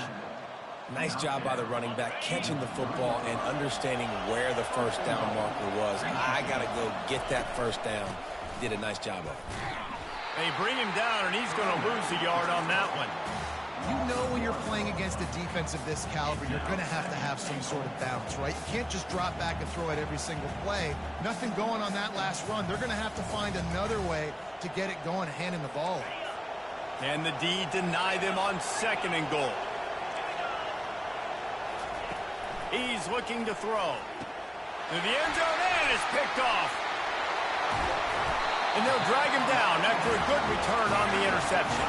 Nice job by the running back, catching the football and understanding where the first down marker was. I got to go get that first down. He did a nice job of it. They bring him down, and he's going to lose a yard on that one. You know when you're playing against a defense of this caliber, you're going to have some sort of balance, right? You can't just drop back and throw it every single play. Nothing going on that last run. They're going to have to find another way to get it going, handing the ball. And the D deny them on 2nd and goal. He's looking to throw. To the end zone, and it's picked off. And they'll drag him down after a good return on the interception.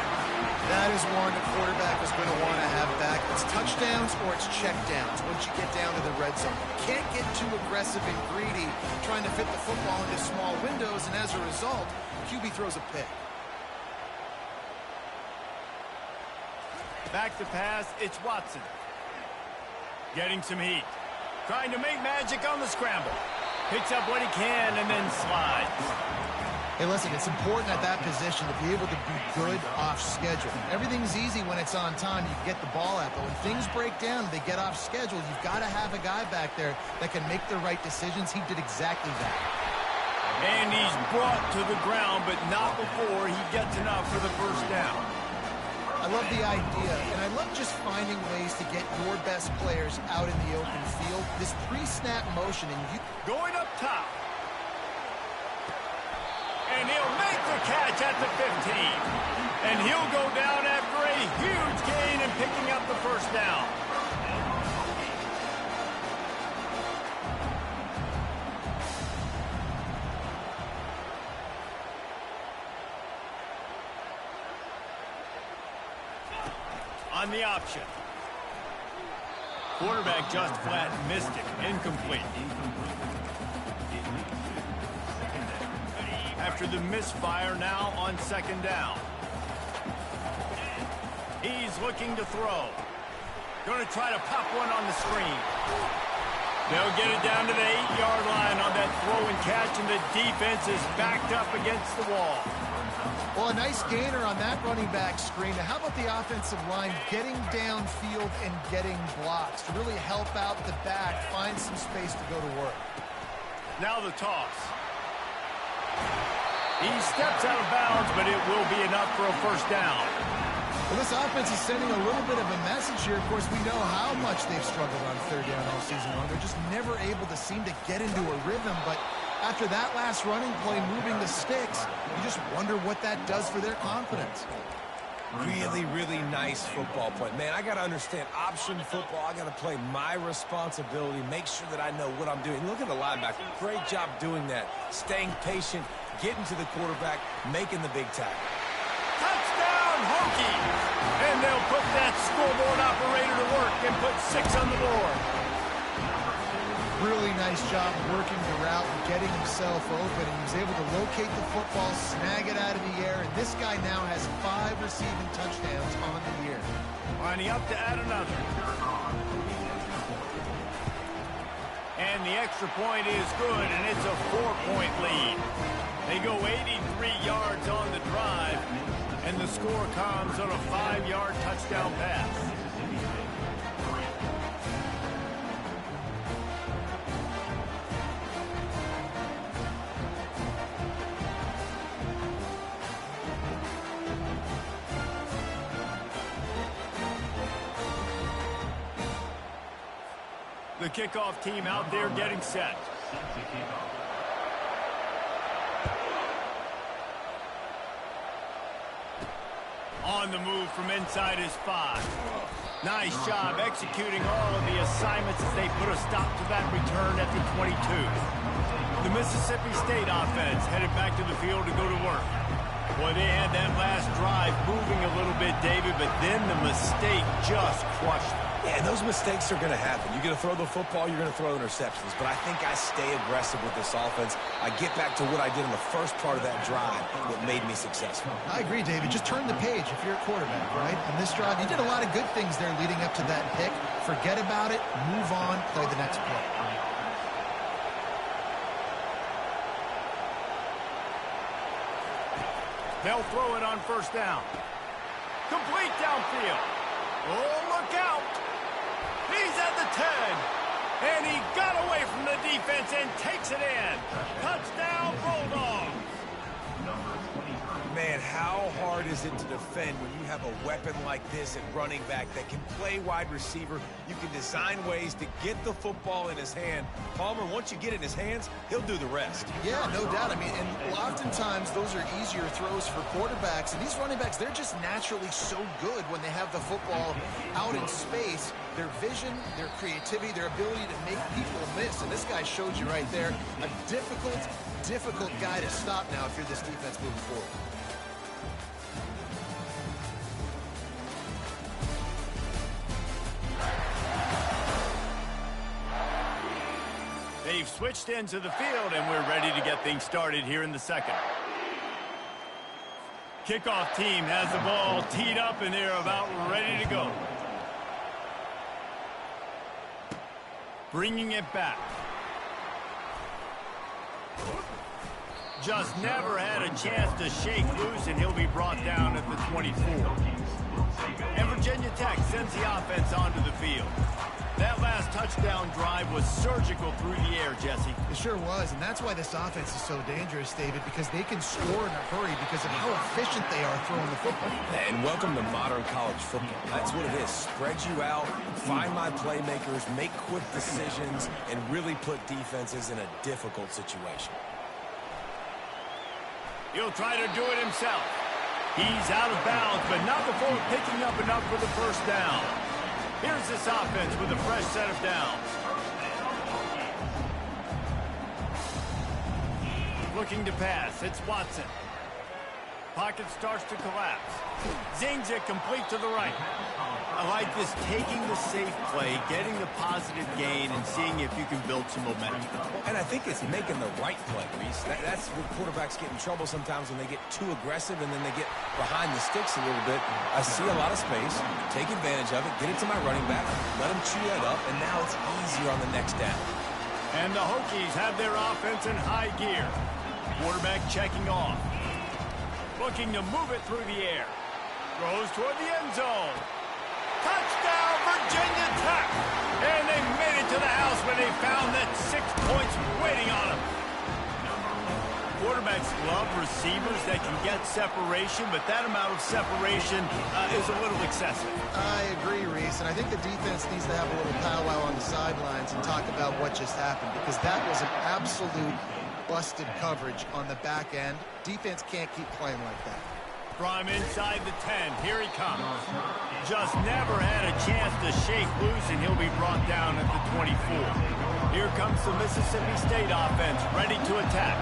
That is one the quarterback is going to want to have back. It's touchdowns or it's checkdowns once you get down to the red zone. You can't get too aggressive and greedy trying to fit the football into small windows, and as a result, QB throws a pick. Back to pass, it's Watson. Getting some heat. Trying to make magic on the scramble. Picks up what he can and then slides. Hey, listen, it's important at that position to be able to be good off schedule. Everything's easy when it's on time. You get the ball out, but when things break down, they get off schedule. You've got to have a guy back there that can make the right decisions. He did exactly that. And he's brought to the ground, but not before he gets enough for the first down. I love the idea, and I love just finding ways to get your best players out in the open field. This pre-snap motion, and you going up top. And he'll make the catch at the 15. And he'll go down after a huge gain and picking up the first down. On the option. Quarterback just flat missed it. Incomplete. After the misfire, now on 2nd down. He's looking to throw. Going to try to pop one on the screen. They'll get it down to the 8-yard line on that throw and catch, and the defense is backed up against the wall. Well, a nice gainer on that running back screen. Now, how about the offensive line getting downfield and getting blocks to really help out the back, find some space to go to work? Now the toss. He steps out of bounds, but it will be enough for a first down. Well, this offense is sending a little bit of a message here. Of course, we know how much they've struggled on 3rd down all season long. They're just never able to seem to get into a rhythm, but after that last running play, moving the sticks, you just wonder what that does for their confidence. Really, really nice football play. Man, I got to understand option football. I got to play my responsibility, make sure that I know what I'm doing. Look at the linebacker. Great job doing that. Staying patient, getting to the quarterback, making the big tackle. Touchdown, Hokies! And they'll put that scoreboard operator to work and put 6 on the board. Really nice job working the route and getting himself open. And he was able to locate the football, snag it out of the air, and this guy now has 5 receiving touchdowns on the year. Lining up to add another. And the extra point is good, and it's a 4-point lead. They go 83 yards on the drive, and the score comes on a 5-yard touchdown pass. The kickoff team out there getting set. On the move from inside his 5. Nice job executing all of the assignments as they put a stop to that return at the 22. The Mississippi State offense headed back to the field to go to work. Boy, they had that last drive moving a little bit, David, but then the mistake just crushed them. Yeah, those mistakes are going to happen. You're going to throw the football, you're going to throw interceptions. But I think I stay aggressive with this offense. I get back to what I did in the first part of that drive that made me successful. I agree, David. Just turn the page if you're a quarterback, right? On this drive, you did a lot of good things there leading up to that pick. Forget about it, move on, play the next play. They'll throw it on first down. Complete downfield. Oh, look out. He's at the 10. And he got away from the defense and takes it in. Touchdown, Bulldogs. Man, how hard is it to defend when you have a weapon like this at running back that can play wide receiver? You can design ways to get the football in his hand. Palmer, once you get it in his hands, he'll do the rest. Yeah, no doubt. I mean, and oftentimes those are easier throws for quarterbacks. And these running backs, they're just naturally so good when they have the football out in space. Their vision, their creativity, their ability to make people miss. And this guy showed you right there, a difficult guy to stop now if you're this defense moving forward. They've switched into the field, and we're ready to get things started here in the second. Kickoff team has the ball teed up, and they're about ready to go. Bringing it back. Just never had a chance to shake loose, and he'll be brought down at the 24. And Virginia Tech sends the offense onto the field. That last touchdown drive was surgical through the air, Jesse. It sure was, and that's why this offense is so dangerous, David, because they can score in a hurry because of how efficient they are throwing the football. And welcome to modern college football. That's what it is. Spread you out, find my playmakers, make quick decisions, and really put defenses in a difficult situation. He'll try to do it himself. He's out of bounds, but not before picking up enough for the first down. Here's this offense with a fresh set of downs. Looking to pass. It's Watson. Pocket starts to collapse. Zings it complete to the right. I like this, taking the safe play, getting the positive gain, and seeing if you can build some momentum. And I think it's making the right play, Reese. That's where quarterbacks get in trouble sometimes when they get too aggressive and then they get behind the sticks a little bit. I see a lot of space, take advantage of it, get it to my running back, let him chew that up, and now it's easier on the next down. And the Hokies have their offense in high gear. Quarterback checking off. Looking to move it through the air. Throws toward the end zone. Touchdown, Virginia Tech! And they made it to the house when they found that 6 points waiting on them. Quarterbacks love receivers that can get separation, but that amount of separation is a little excessive. I agree, Reese, and I think the defense needs to have a little powwow on the sidelines and talk about what just happened, because that was an absolute busted coverage on the back end. Defense can't keep playing like that. From inside the 10, here he comes. Just never had a chance to shake loose, and he'll be brought down at the 24. Here comes the Mississippi State offense, ready to attack.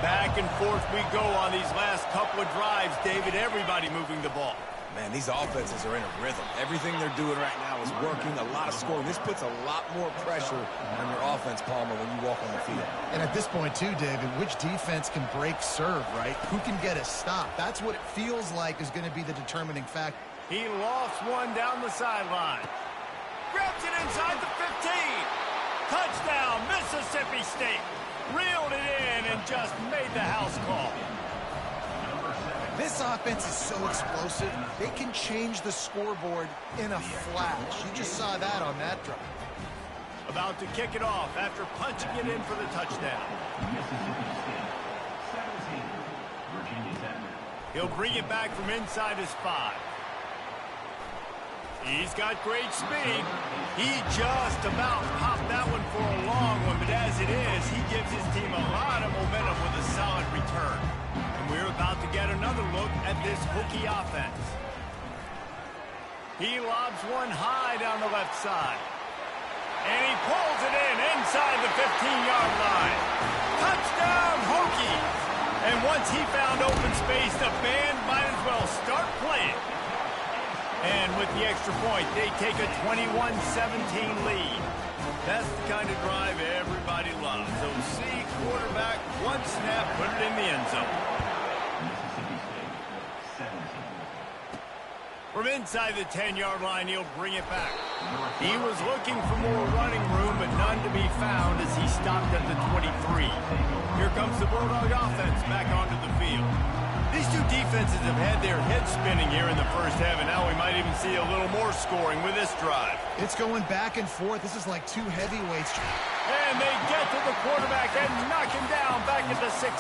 Back and forth we go on these last couple of drives, David. Everybody moving the ball. Man, these offenses are in a rhythm. Everything they're doing right now is working, a lot of scoring. This puts a lot more pressure on your offense, Palmer, when you walk on the field. And at this point, too, David, which defense can break serve, right? Who can get a stop? That's what it feels like is going to be the determining factor. He lost one down the sideline. Grabs it inside the 15. Touchdown, Mississippi State. Reeled it in and just made the house call. This offense is so explosive, they can change the scoreboard in a flash. You just saw that on that drive. About to kick it off after punching it in for the touchdown. He'll bring it back from inside his 5. He's got great speed. He just about popped that one for a long one, but as it is, he gives his team a lot of momentum with a solid return. We're about to get another look at this Hokie offense. He lobs one high down the left side. And he pulls it in inside the 15-yard line. Touchdown, Hokies! And once he found open space, the band might as well start playing. And with the extra point, they take a 21-17 lead. That's the kind of drive everybody loves. So see quarterback, one snap, put it in the end zone. From inside the 10-yard line, he'll bring it back. He was looking for more running room, but none to be found as he stopped at the 23. Here comes the Bulldog offense back onto the field. These two defenses have had their heads spinning here in the first half, and now we might even see a little more scoring with this drive. It's going back and forth. This is like two heavyweights. And they get to the quarterback and knock him down back at the 16.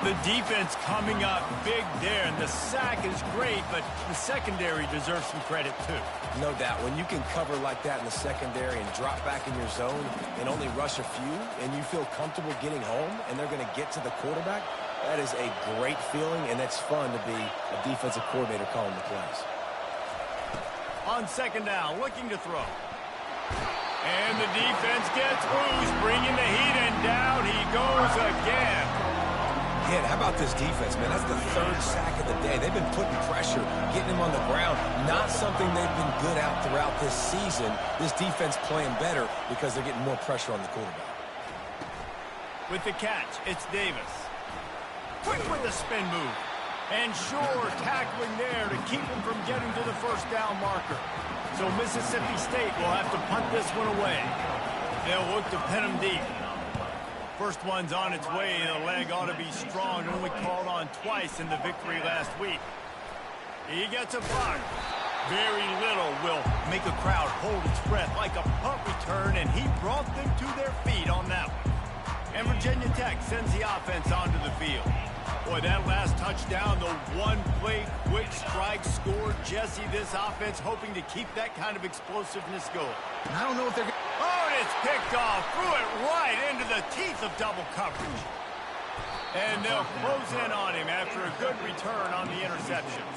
The defense coming up big there, and the sack is great, but the secondary deserves some credit too. No doubt. When you can cover like that in the secondary and drop back in your zone and only rush a few, and you feel comfortable getting home, and they're going to get to the quarterback, that is a great feeling, and it's fun to be a defensive coordinator calling the plays. On second down, looking to throw. And the defense gets loose, bringing the heat, and down he goes again. Yeah, how about this defense, man? That's the third sack of the day. They've been putting pressure, getting him on the ground. Not something they've been good at throughout this season. This defense playing better because they're getting more pressure on the quarterback. With the catch, it's Davis. Quick with the spin move. And Shore tackling there to keep him from getting to the first down marker. So Mississippi State will have to punt this one away. They'll look to pin him deep. First one's on its way. The leg ought to be strong. Only called on twice in the victory last week. He gets a punt. Very little will make a crowd hold its breath like a punt return, and he brought them to their feet on that one. And Virginia Tech sends the offense onto the field. Boy, that last touchdown, the one-play quick strike score. Jesse, this offense hoping to keep that kind of explosiveness going. And I don't know if they're... Oh, and it's picked off. Threw it right into the teeth of double coverage. And they'll close in on him after a good return on the interceptions.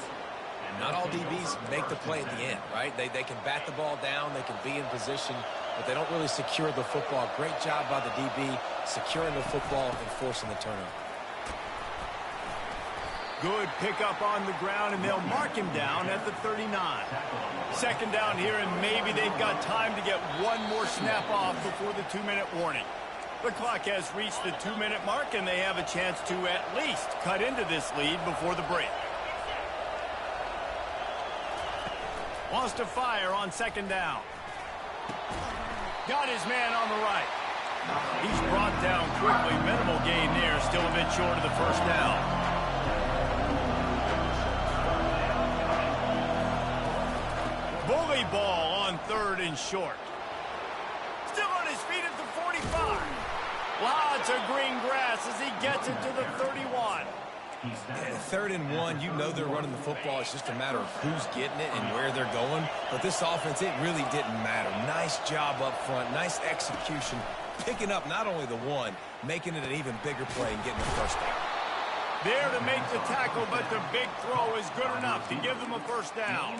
Not all DBs make the play at the end, right? They can bat the ball down, they can be in position, but they don't really secure the football. Great job by the DB securing the football and forcing the turnover. Good pickup on the ground, and they'll mark him down at the 39. Second down here, and maybe they've got time to get one more snap off before the 2-minute warning. The clock has reached the 2-minute mark, and they have a chance to at least cut into this lead before the break. Wants to fire on second down. Got his man on the right. He's brought down quickly. Minimal gain there, still a bit short of the first down. Bully ball on third and short. Still on his feet at the 45. Lots of green grass as he gets it to the 31. Yeah, 3rd and 1, you know they're running the football. It's just a matter of who's getting it and where they're going. But this offense, it really didn't matter. Nice job up front, nice execution, picking up not only the one, making it an even bigger play and getting the first down. There to make the tackle, but the big throw is good enough to give them a first down.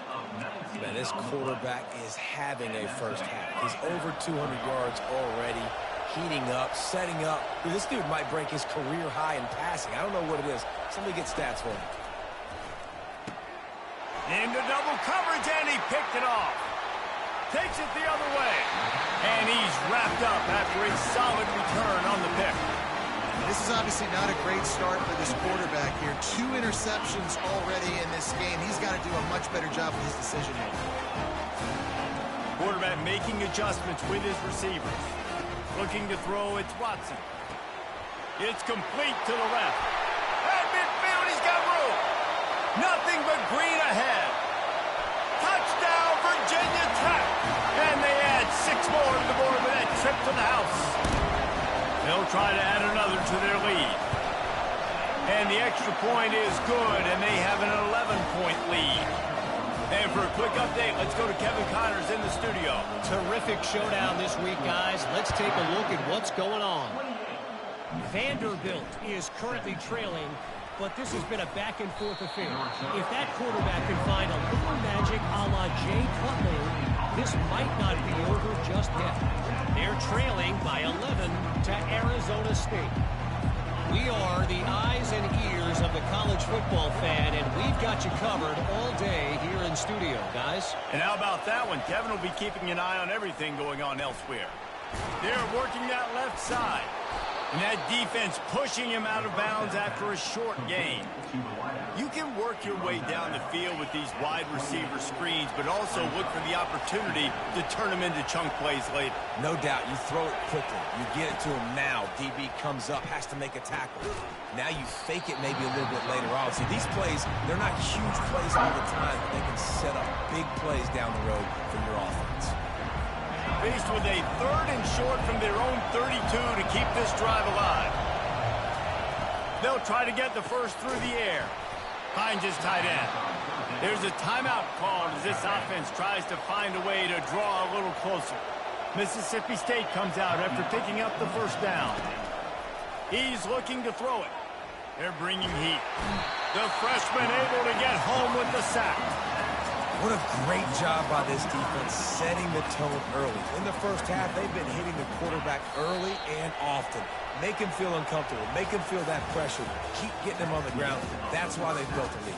Man, this quarterback is having a first half. He's over 200 yards already, heating up, setting up. This dude might break his career high in passing. I don't know what it is. Somebody get stats for him. Into double coverage, and he picked it off. Takes it the other way. And he's wrapped up after a solid return on the pick. This is obviously not a great start for this quarterback here. 2 interceptions already in this game. He's got to do a much better job with his decision-making. Quarterback making adjustments with his receivers. Looking to throw, it's Watson. It's complete to the left. At midfield, he's got room. Nothing but green ahead. Touchdown, Virginia Tech. And they add 6 more to the board with that trip to the house. They'll try to add another to their lead. And the extra point is good, and they have an 11-point lead. And for a quick update, let's go to Kevin Connors in the studio. Terrific showdown this week, guys. Let's take a look at what's going on. Vanderbilt is currently trailing, but this has been a back-and-forth affair. If that quarterback can find a little magic a la Jay Cutler, this might not be over just yet. They're trailing by 11 to Arizona State. We are the eyes and ears of the college football fan, and we've got you covered all day here in studio, guys. And how about that one? Kevin will be keeping an eye on everything going on elsewhere. They're working that left side. And that defense pushing him out of bounds after a short gain. You can work your way down the field with these wide receiver screens, but also look for the opportunity to turn them into chunk plays later. No doubt, you throw it quickly. You get it to him now. DB comes up, has to make a tackle. Now you fake it maybe a little bit later on. See, these plays, they're not huge plays all the time, but they can set up big plays down the road for your offense. Faced with a 3rd and short from their own 32 to keep this drive alive. They'll try to get the first through the air. Finds his tight end. There's a timeout called as this offense tries to find a way to draw a little closer. Mississippi State comes out after picking up the first down. He's looking to throw it. They're bringing heat. The freshman able to get home with the sack. What a great job by this defense setting the tone early. In the first half, they've been hitting the quarterback early and often. Make him feel uncomfortable. Make him feel that pressure. Keep getting him on the ground. That's why they've built a lead.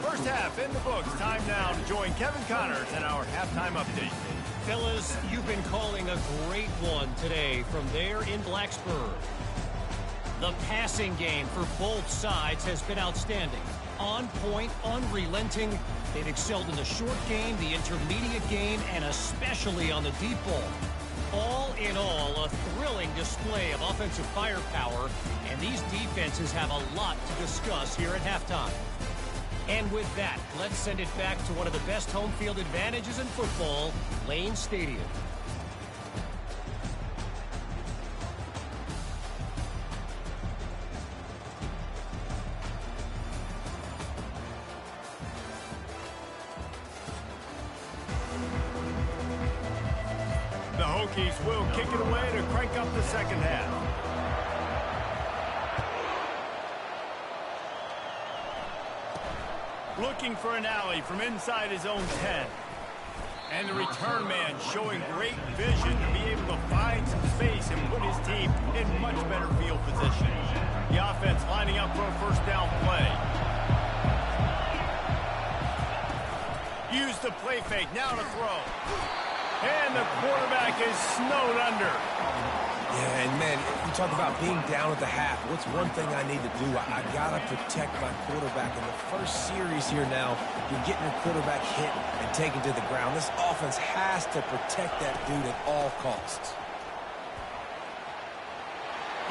First half in the books. Time now to join Kevin Connors in our halftime update. Fellas, you've been calling a great one today from there in Blacksburg. The passing game for both sides has been outstanding. On point, unrelenting. They've excelled in the short game, the intermediate game, and especially on the deep ball. All in all, a thrilling display of offensive firepower, and these defenses have a lot to discuss here at halftime. And with that, let's send it back to one of the best home field advantages in football, Lane Stadium. The Hokies will kick it away to crank up the second half. Looking for an alley from inside his own 10. And the return man showing great vision to be able to find some space and put his team in much better field position. The offense lining up for a first down play. Use the play fake, now to throw. And the quarterback is snowed under. Yeah, and man, you talk about being down at the half. What's one thing I need to do? I got to protect my quarterback. In the first series here now, you're getting your quarterback hit and taken to the ground. This offense has to protect that dude at all costs.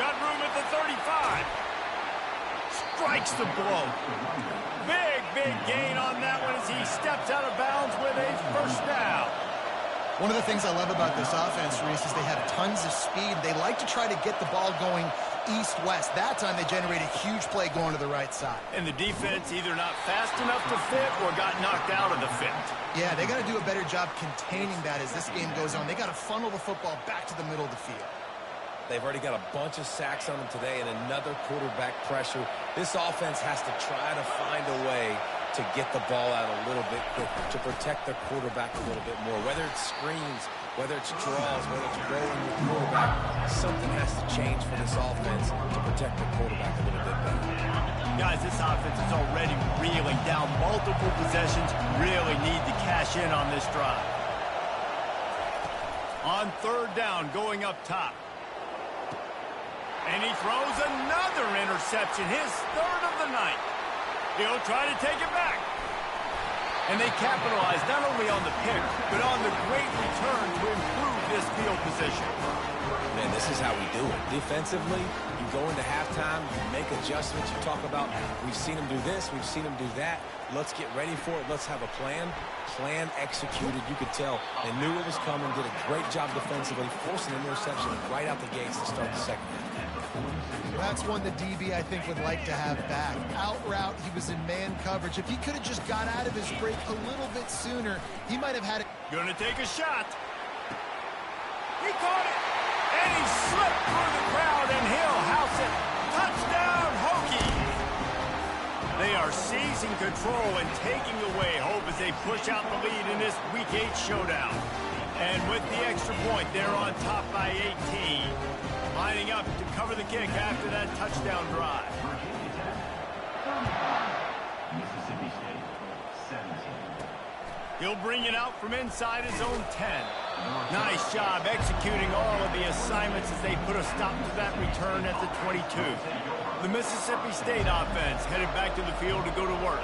Got room at the 35. Strikes the blow. Big gain on that one as he steps out of bounds with a first down. One of the things I love about this offense, Reese, is they have tons of speed. They like to try to get the ball going east-west. That time they generated a huge play going to the right side. And the defense either not fast enough to fit or got knocked out of the fit. Yeah, they got to do a better job containing that as this game goes on. They got to funnel the football back to the middle of the field. They've already got a bunch of sacks on them today and another quarterback pressure. This offense has to try to find a way to get the ball out a little bit quicker, to protect the quarterback a little bit more. Whether it's screens, whether it's draws, whether it's rolling the quarterback, something has to change for this offense to protect the quarterback a little bit better. Guys, this offense is already reeling down multiple possessions. Really need to cash in on this drive. On third down, going up top. And he throws another interception, his third of the night. He'll try to take it back. And they capitalize not only on the pick, but on the great return to improve this field position. Man, this is how we do it. Defensively, you go into halftime, you make adjustments. You talk about, we've seen them do this, we've seen them do that. Let's get ready for it. Let's have a plan. Plan executed. You could tell they knew it was coming, did a great job defensively, forcing an interception right out the gates to start the second half. That's one the DB, I think, would like to have back. Out route, he was in man coverage. If he could have just got out of his break a little bit sooner, he might have had it. Gonna take a shot. He caught it. And he slipped through the crowd, and he'll house it. Touchdown, Hokies. They are seizing control and taking away hope as they push out the lead in this Week 8 showdown. And with the extra point, they're on top by 18. Lining up to cover the kick after that touchdown drive. Mississippi State, 17. He'll bring it out from inside his own 10. Nice job executing all of the assignments as they put a stop to that return at the 22. The Mississippi State offense headed back to the field to go to work.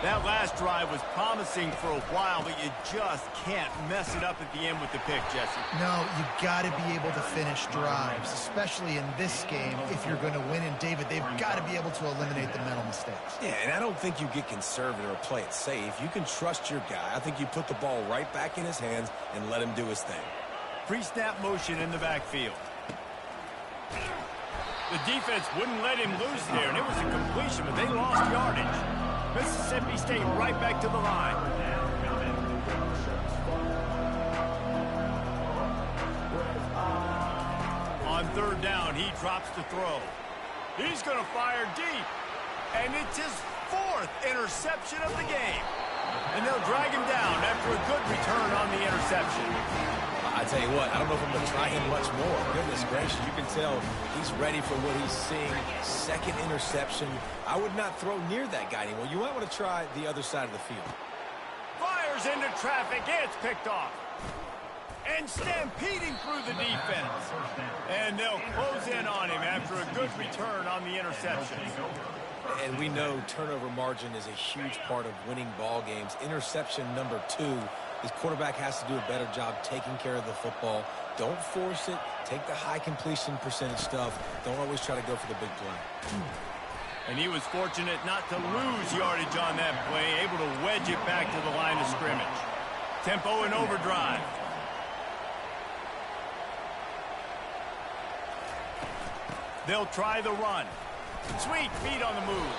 That last drive was promising for a while, but you just can't mess it up at the end with the pick, Jesse. No, you got to be able to finish drives, especially in this game. If you're going to win, and David, they've got to be able to eliminate the mental mistakes. Yeah, and I don't think you get conservative or play it safe. You can trust your guy. I think you put the ball right back in his hands and let him do his thing. Pre-snap motion in the backfield. The defense wouldn't let him lose there, and it was a completion, but they lost yardage. Mississippi State right back to the line. On third down, he drops to throw. He's going to fire deep. And it's his 4th interception of the game. And they'll drag him down after a good return on the interception. I tell you what, I don't know if I'm going to try him much more. Goodness gracious, you can tell he's ready for what he's seeing. 2nd interception. I would not throw near that guy anymore. You might want to try the other side of the field. Fires into traffic. It's picked off. And stampeding through the defense. And they'll close in on him after a good return on the interception. And we know turnover margin is a huge part of winning ball games. Interception number 2. His quarterback has to do a better job taking care of the football. Don't force it. Take the high completion percentage stuff. Don't always try to go for the big play. And he was fortunate not to lose yardage on that play, able to wedge it back to the line of scrimmage. Tempo and overdrive. They'll try the run. Sweet feet on the move.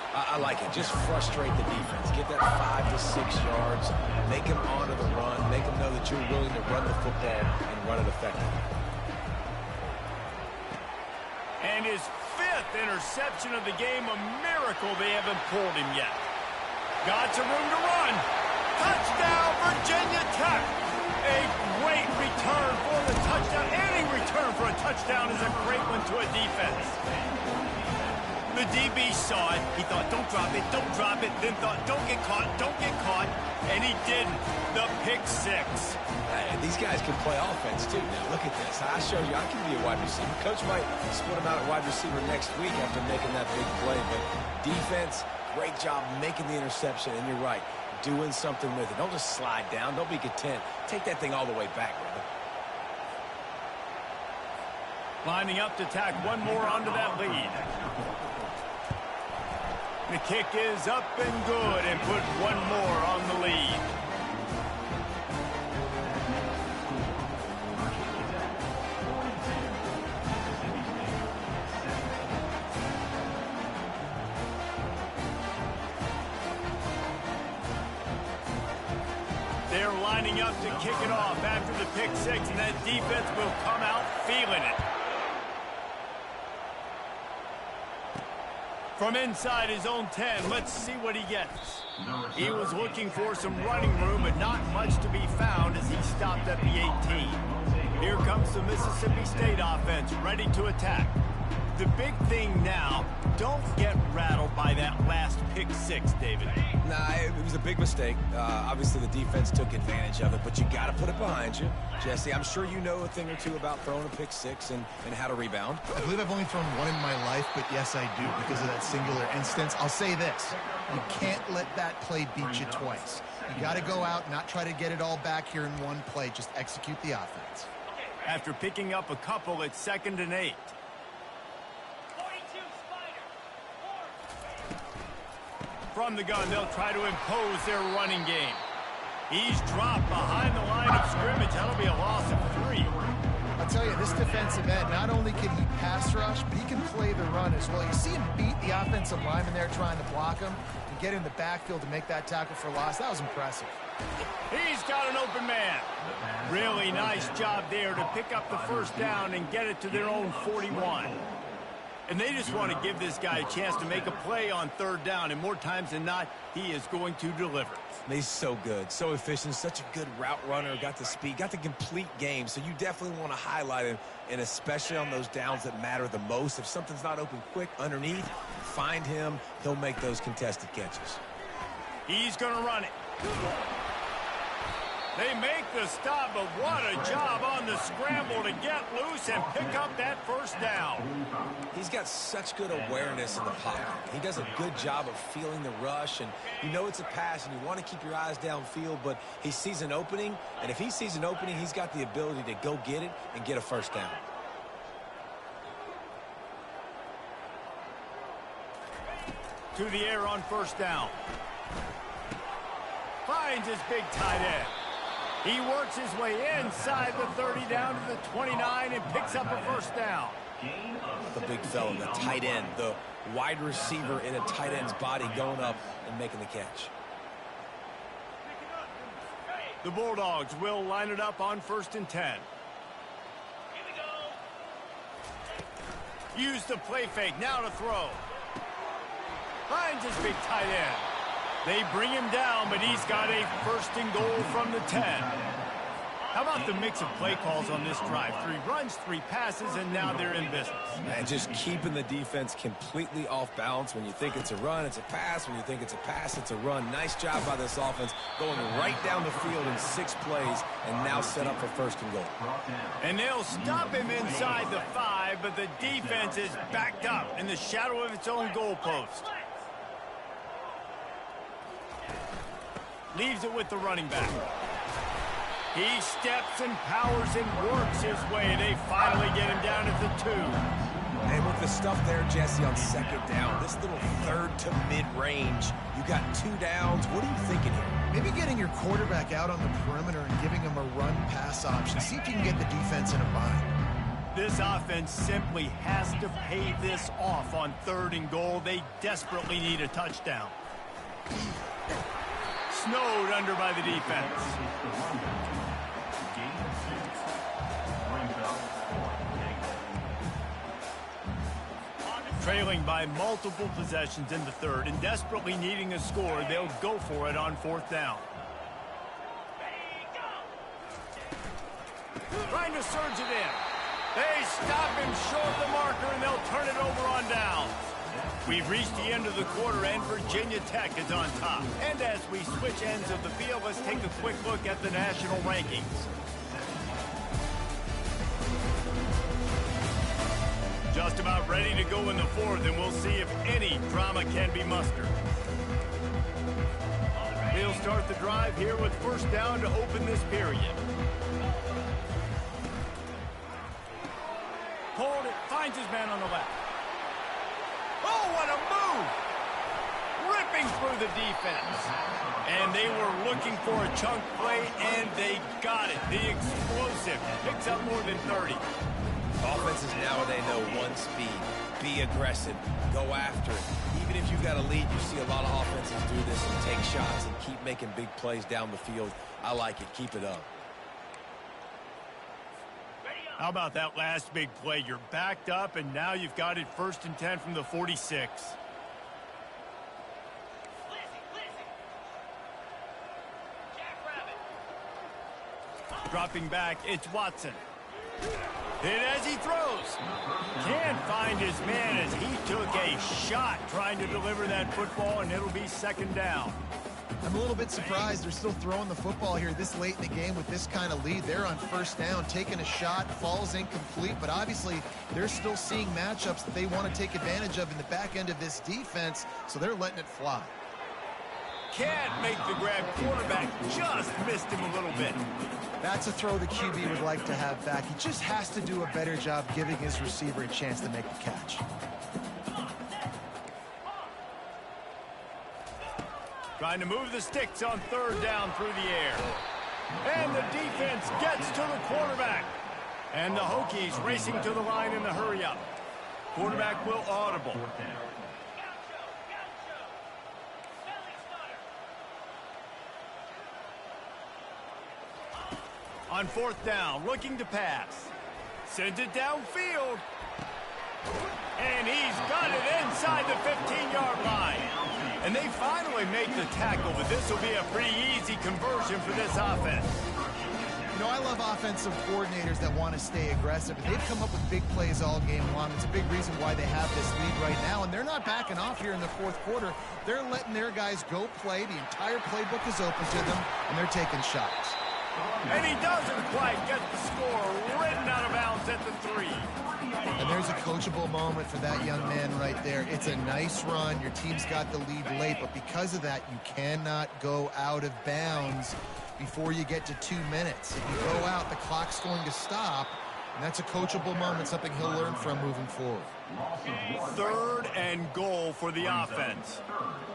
I like it. Just frustrate the defense. Get that 5 to 6 yards. Make them honor the run. Make them know that you're willing to run the football and run it effectively. And his 5th interception of the game, a miracle they haven't pulled him yet. Got some room to run. Touchdown, Virginia Tech. A great return for the touchdown. Any return for a touchdown is a great one to a defense. The DB saw it. He thought, don't drop it, don't drop it. Then thought, don't get caught, don't get caught. And he didn't. The pick 6. These guys can play offense, too. Now, look at this. I showed you I can be a wide receiver. Coach might split him out at wide receiver next week after making that big play. But defense, great job making the interception. And you're right, doing something with it. Don't just slide down. Don't be content. Take that thing all the way back, brother. Lining up to tack one more onto that lead. The kick is up and good and put one more on the lead. They're lining up to kick it off after the pick 6, and that defense will come out feeling it. From inside his own 10, let's see what he gets. He was looking for some running room, but not much to be found as he stopped at the 18. Here comes the Mississippi State offense, ready to attack. The big thing now, don't get rattled by that last pick 6, David. Nah, it was a big mistake. Obviously, the defense took advantage of it, but you got to put it behind you. Jesse, I'm sure you know a thing or two about throwing a pick 6 and how to rebound. I believe I've only thrown one in my life, but yes, I do because of that singular instance. I'll say this. You can't let that play beat you twice. You got to go out, not try to get it all back here in one play. Just execute the offense. After picking up a couple, it's 2nd and 8. From the gun, they'll try to impose their running game. He's dropped behind the line of scrimmage. That'll be a loss of 3. I'll tell you, this defensive end, not only can he pass rush, but he can play the run as well. You see him beat the offensive lineman there trying to block him and get in the backfield to make that tackle for loss. That was impressive. He's got an open man. Really nice job there to pick up the first down and get it to their own 41. And they just want to give this guy a chance to make a play on 3rd down, and more times than not, he is going to deliver. He's so good, so efficient, such a good route runner, got the speed, got the complete game, so you definitely want to highlight him, and especially on those downs that matter the most. If something's not open quick underneath, find him. He'll make those contested catches. He's going to run it. They make the stop, but what a job on the scramble to get loose and pick up that first down. He's got such good awareness in the pocket. He does a good job of feeling the rush, and you know it's a pass, and you want to keep your eyes downfield, but he sees an opening, and if he sees an opening, he's got the ability to go get it and get a first down. To the air on first down. Finds his big tight end. He works his way inside the 30 down to the 29 and picks up a first down. The big fella, the tight end, the wide receiver in a tight end's body going up and making the catch. The Bulldogs will line it up on 1st and 10. Use the play fake, now to throw. Finds his big tight end. They bring him down, but he's got a 1st and goal from the 10. How about the mix of play calls on this drive? 3 runs, 3 passes, and now they're in business. And just keeping the defense completely off balance. When you think it's a run, it's a pass. When you think it's a pass, it's a run. Nice job by this offense going right down the field in 6 plays and now set up for 1st and goal. And they'll stop him inside the 5, but the defense is backed up in the shadow of its own goalpost. Leaves it with the running back. He steps and powers and works his way. They finally get him down at the 2. And with the stuff there, Jesse, on 2nd down, this little 3rd to mid-range, you got 2 downs. What are you thinking here? Maybe getting your quarterback out on the perimeter and giving him a run-pass option. See if you can get the defense in a bind. This offense simply has to pay this off on 3rd and goal. They desperately need a touchdown. Snowed under by the defense. Trailing by multiple possessions in the 3rd and desperately needing a score, they'll go for it on 4th down. Trying to surge it in. They stop him short of the marker, and they'll turn it over on downs. We've reached the end of the quarter, and Virginia Tech is on top. And as we switch ends of the field, let's take a quick look at the national rankings. Just about ready to go in the 4th, and we'll see if any drama can be mustered. They'll start the drive here with 1st down to open this period. Hold it, finds his man on the left. Oh, what a move! Ripping through the defense. And they were looking for a chunk play, and they got it. The explosive picks up more than 30. Offenses now, they know one speed. Be aggressive. Go after it. Even if you've got a lead, you see a lot of offenses do this and take shots and keep making big plays down the field. I like it. Keep it up. How about that last big play? You're backed up, and now you've got it 1st and 10 from the 46. Dropping back, it's Watson. Hit as he throws. Can't find his man as he took a shot trying to deliver that football, and it'll be 2nd down. I'm a little bit surprised they're still throwing the football here this late in the game with this kind of lead. They're on 1st down, taking a shot, falls incomplete, but obviously they're still seeing matchups that they want to take advantage of in the back end of this defense, so they're letting it fly. Can't make the grab. Quarterback just missed him a little bit. That's a throw the QB would like to have back. He just has to do a better job giving his receiver a chance to make the catch. Trying to move the sticks on 3rd down through the air. And the defense gets to the quarterback. And the Hokies racing to the line in the hurry-up. Quarterback will audible. On 4th down, looking to pass. Sends it downfield. And he's got it inside the 15-yard line. And they finally make the tackle, but this will be a pretty easy conversion for this offense. You know, I love offensive coordinators that want to stay aggressive, and they've come up with big plays all game long. It's a big reason why they have this lead right now, and they're not backing off here in the 4th quarter. They're letting their guys go play. The entire playbook is open to them, and they're taking shots. And he doesn't quite get the score. Ridden out of bounds at the 3. And there's a coachable moment for that young man right there. It's a nice run. Your team's got the lead late, but because of that, you cannot go out of bounds before you get to 2 minutes. If you go out, the clock's going to stop, and that's a coachable moment, something he'll learn from moving forward. 3rd and goal for the offense.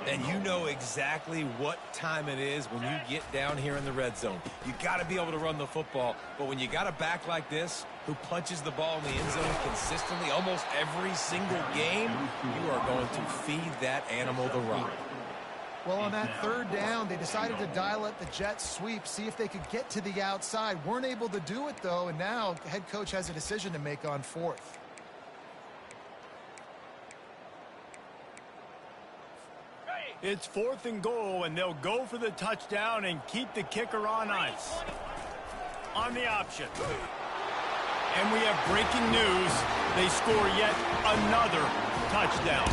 And you know exactly what time it is when you get down here in the red zone. You got to be able to run the football, but when you got a back like this who punches the ball in the end zone consistently almost every single game, you are going to feed that animal the rock. Well, on that 3rd down, they decided to dial up the jet sweep, see if they could get to the outside. Weren't able to do it, though, and now head coach has a decision to make on 4th. It's 4th and goal, and they'll go for the touchdown and keep the kicker on ice. On the option. And we have breaking news. They score yet another touchdown.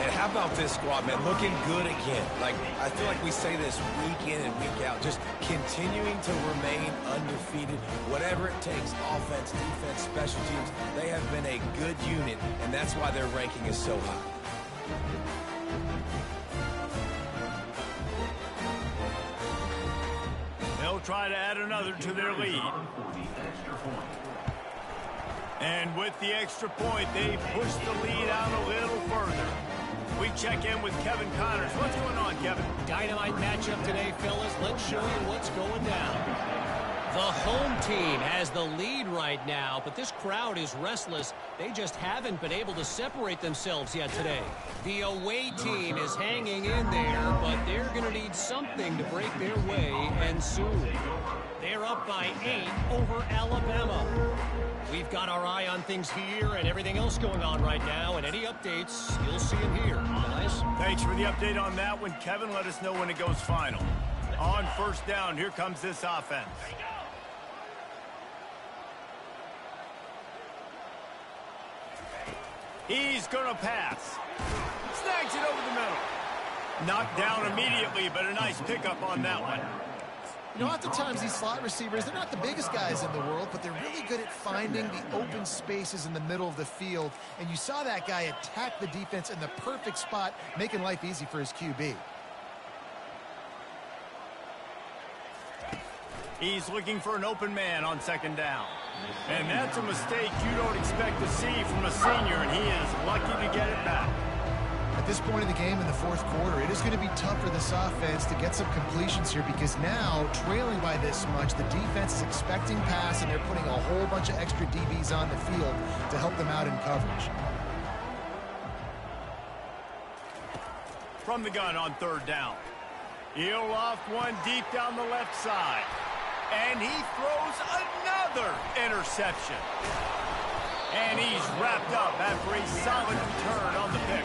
And how about this squad, man? Looking good again. Like, I feel like we say this week in and week out. Just continuing to remain undefeated. Whatever it takes, offense, defense, special teams. They have been a good unit, and that's why their ranking is so high. They'll try to add another to their lead. And with the extra point, they push the lead out a little further. We check in with Kevin Connors. What's going on, Kevin? Dynamite matchup today, fellas. Let's show you what's going down. The home team has the lead right now, but this crowd is restless. They just haven't been able to separate themselves yet today. The away team is hanging in there, but they're going to need something to break their way, and soon. They're up by 8 over Alabama. We've got our eye on things here and everything else going on right now, and any updates, you'll see them here, guys. Thanks for the update on that one, Kevin. Let us know when it goes final. On 1st down, here comes this offense. He's going to pass. Snags it over the middle. Knocked down immediately, but a nice pickup on that one. You know, oftentimes these slot receivers, they're not the biggest guys in the world, but they're really good at finding the open spaces in the middle of the field. And you saw that guy attack the defense in the perfect spot, making life easy for his QB. He's looking for an open man on 2nd down. And that's a mistake you don't expect to see from a senior, and he is lucky to get it back. At this point of the game in the 4th quarter, it is going to be tough for this offense to get some completions here because now, trailing by this much, the defense is expecting pass, and they're putting a whole bunch of extra DBs on the field to help them out in coverage. From the gun on 3rd down. He'll loft one deep down the left side. And he throws another interception. And he's wrapped up after a solid return on the pick.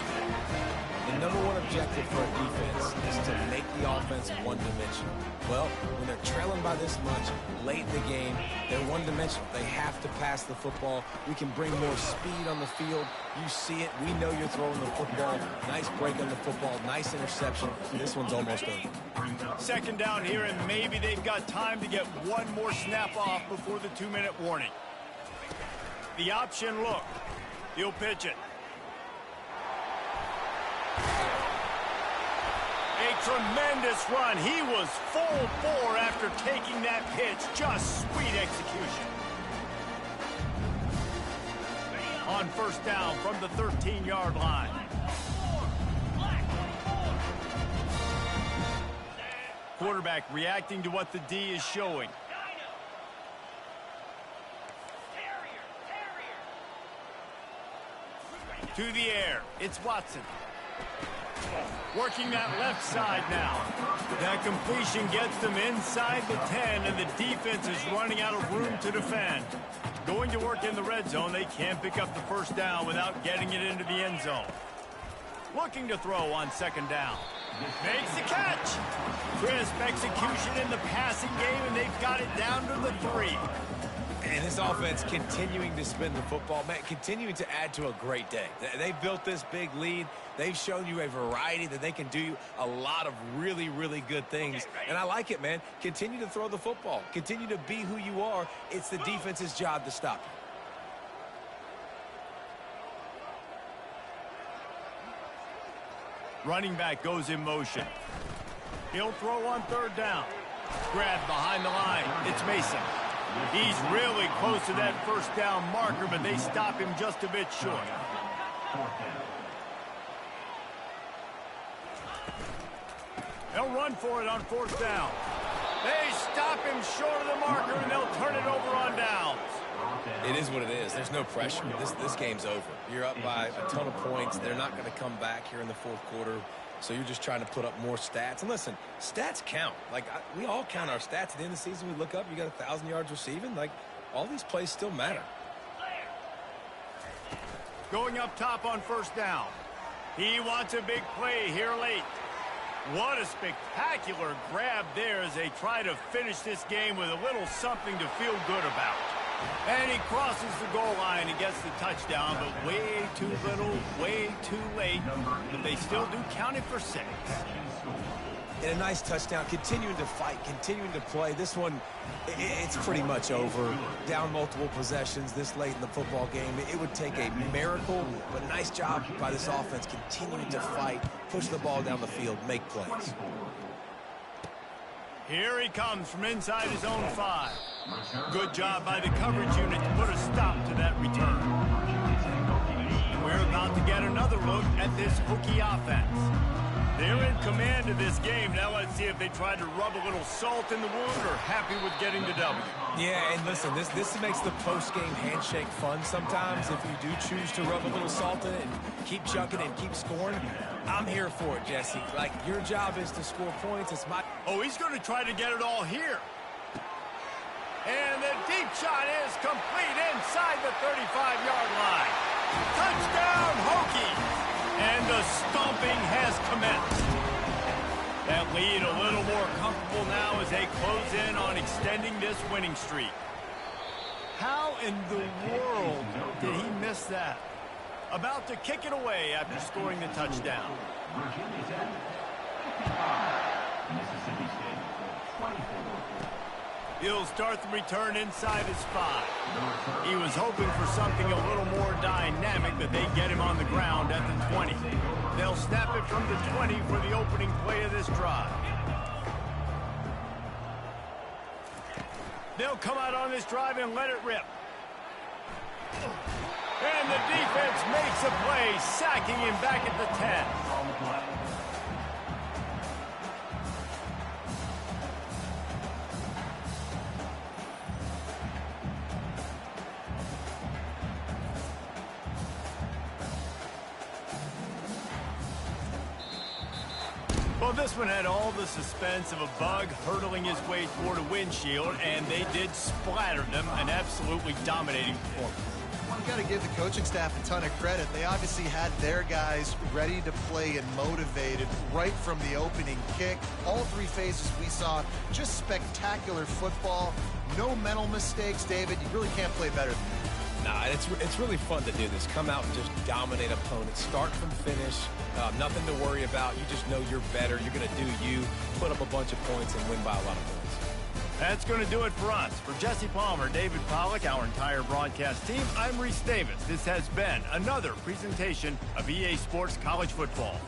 The number one objective for a defense is to make the offense one-dimensional. Well, when they're trailing by this much late in the game, they're one-dimensional. They have to pass the football. We can bring more speed on the field. You see it. We know you're throwing the football. Nice break on the football. Nice interception. This one's almost over. 2nd down here, and maybe they've got time to get one more snap off before the 2-minute warning. The option look. He'll pitch it. A tremendous run. He was full bore after taking that pitch. Just sweet execution. On 1st down from the 13-yard line. Quarterback reacting to what the D is showing. To the air. It's Watson. Working that left side now. That completion gets them inside the 10, and the defense is running out of room to defend. Going to work in the red zone, they can't pick up the 1st down without getting it into the end zone. Looking to throw on 2nd down. Makes the catch. Crisp execution in the passing game, and they've got it down to the 3. And this offense continuing to spin the football, man, continuing to add to a great day. They've built this big lead. They've shown you a variety that they can do a lot of really, really good things. And I like it, man. Continue to throw the football. Continue to be who you are. It's the defense's job to stop you. Running back goes in motion. He'll throw on third down. Grabbed behind the line. It's Mason. He's really close to that first down marker, but they stop him just a bit short. They'll run for it on fourth down. They stop him short of the marker, and they'll turn it over on downs. It is what it is. There's no pressure. This game's over. You're up by a ton of points. They're not going to come back here in the fourth quarter. So you're just trying to put up more stats. And listen, stats count. Like, we all count our stats. At the end of the season, we look up, you got 1,000 yards receiving. Like, all these plays still matter. Going up top on first down. He wants a big play here late. What a spectacular grab there as they try to finish this game with a little something to feel good about. And he crosses the goal line and gets the touchdown, but way too little, way too late. But they still do count it for 6. And a nice touchdown, continuing to fight, continuing to play. This one, it's pretty much over. Down multiple possessions this late in the football game. It would take a miracle, but nice job by this offense continuing to fight, push the ball down the field, make plays. Here he comes from inside his own 5. Good job by the coverage unit to put a stop to that return. We're about to get another look at this Hokie offense. They're in command of this game. Now let's see if they try to rub a little salt in the wound or happy with getting the W. Yeah, and listen, this makes the post-game handshake fun sometimes. If you do choose to rub a little salt in it and keep chucking and keep scoring, I'm here for it, Jesse. Like, your job is to score points. It's my... Oh, he's going to try to get it all here. And the deep shot is complete inside the 35-yard line. Touchdown, Hokies! And the stomping has commenced. That lead a little more comfortable now as they close in on extending this winning streak. How in the world did he miss that? About to kick it away after scoring the touchdown. Virginia Tech, 55. Mississippi State, 24. He'll start the return inside his 5. He was hoping for something a little more dynamic, but they get him on the ground at the 20. They'll snap it from the 20 for the opening play of this drive. They'll come out on this drive and let it rip. And the defense makes a play, sacking him back at the 10. Well, this one had all the suspense of a bug hurtling his way toward a windshield, and they did splatter them, an absolutely dominating performance. You got to give the coaching staff a ton of credit. They obviously had their guys ready to play and motivated right from the opening kick. All 3 phases we saw, just spectacular football. No mental mistakes, David. You really can't play better than that. Nah, it's really fun to do this. Come out and just dominate opponents. Start from finish. Nothing to worry about. You just know you're better. You're going to do you, put up a bunch of points, and win by a lot of points. That's going to do it for us. For Jesse Palmer, David Pollack, our entire broadcast team, I'm Reese Davis. This has been another presentation of EA Sports College Football.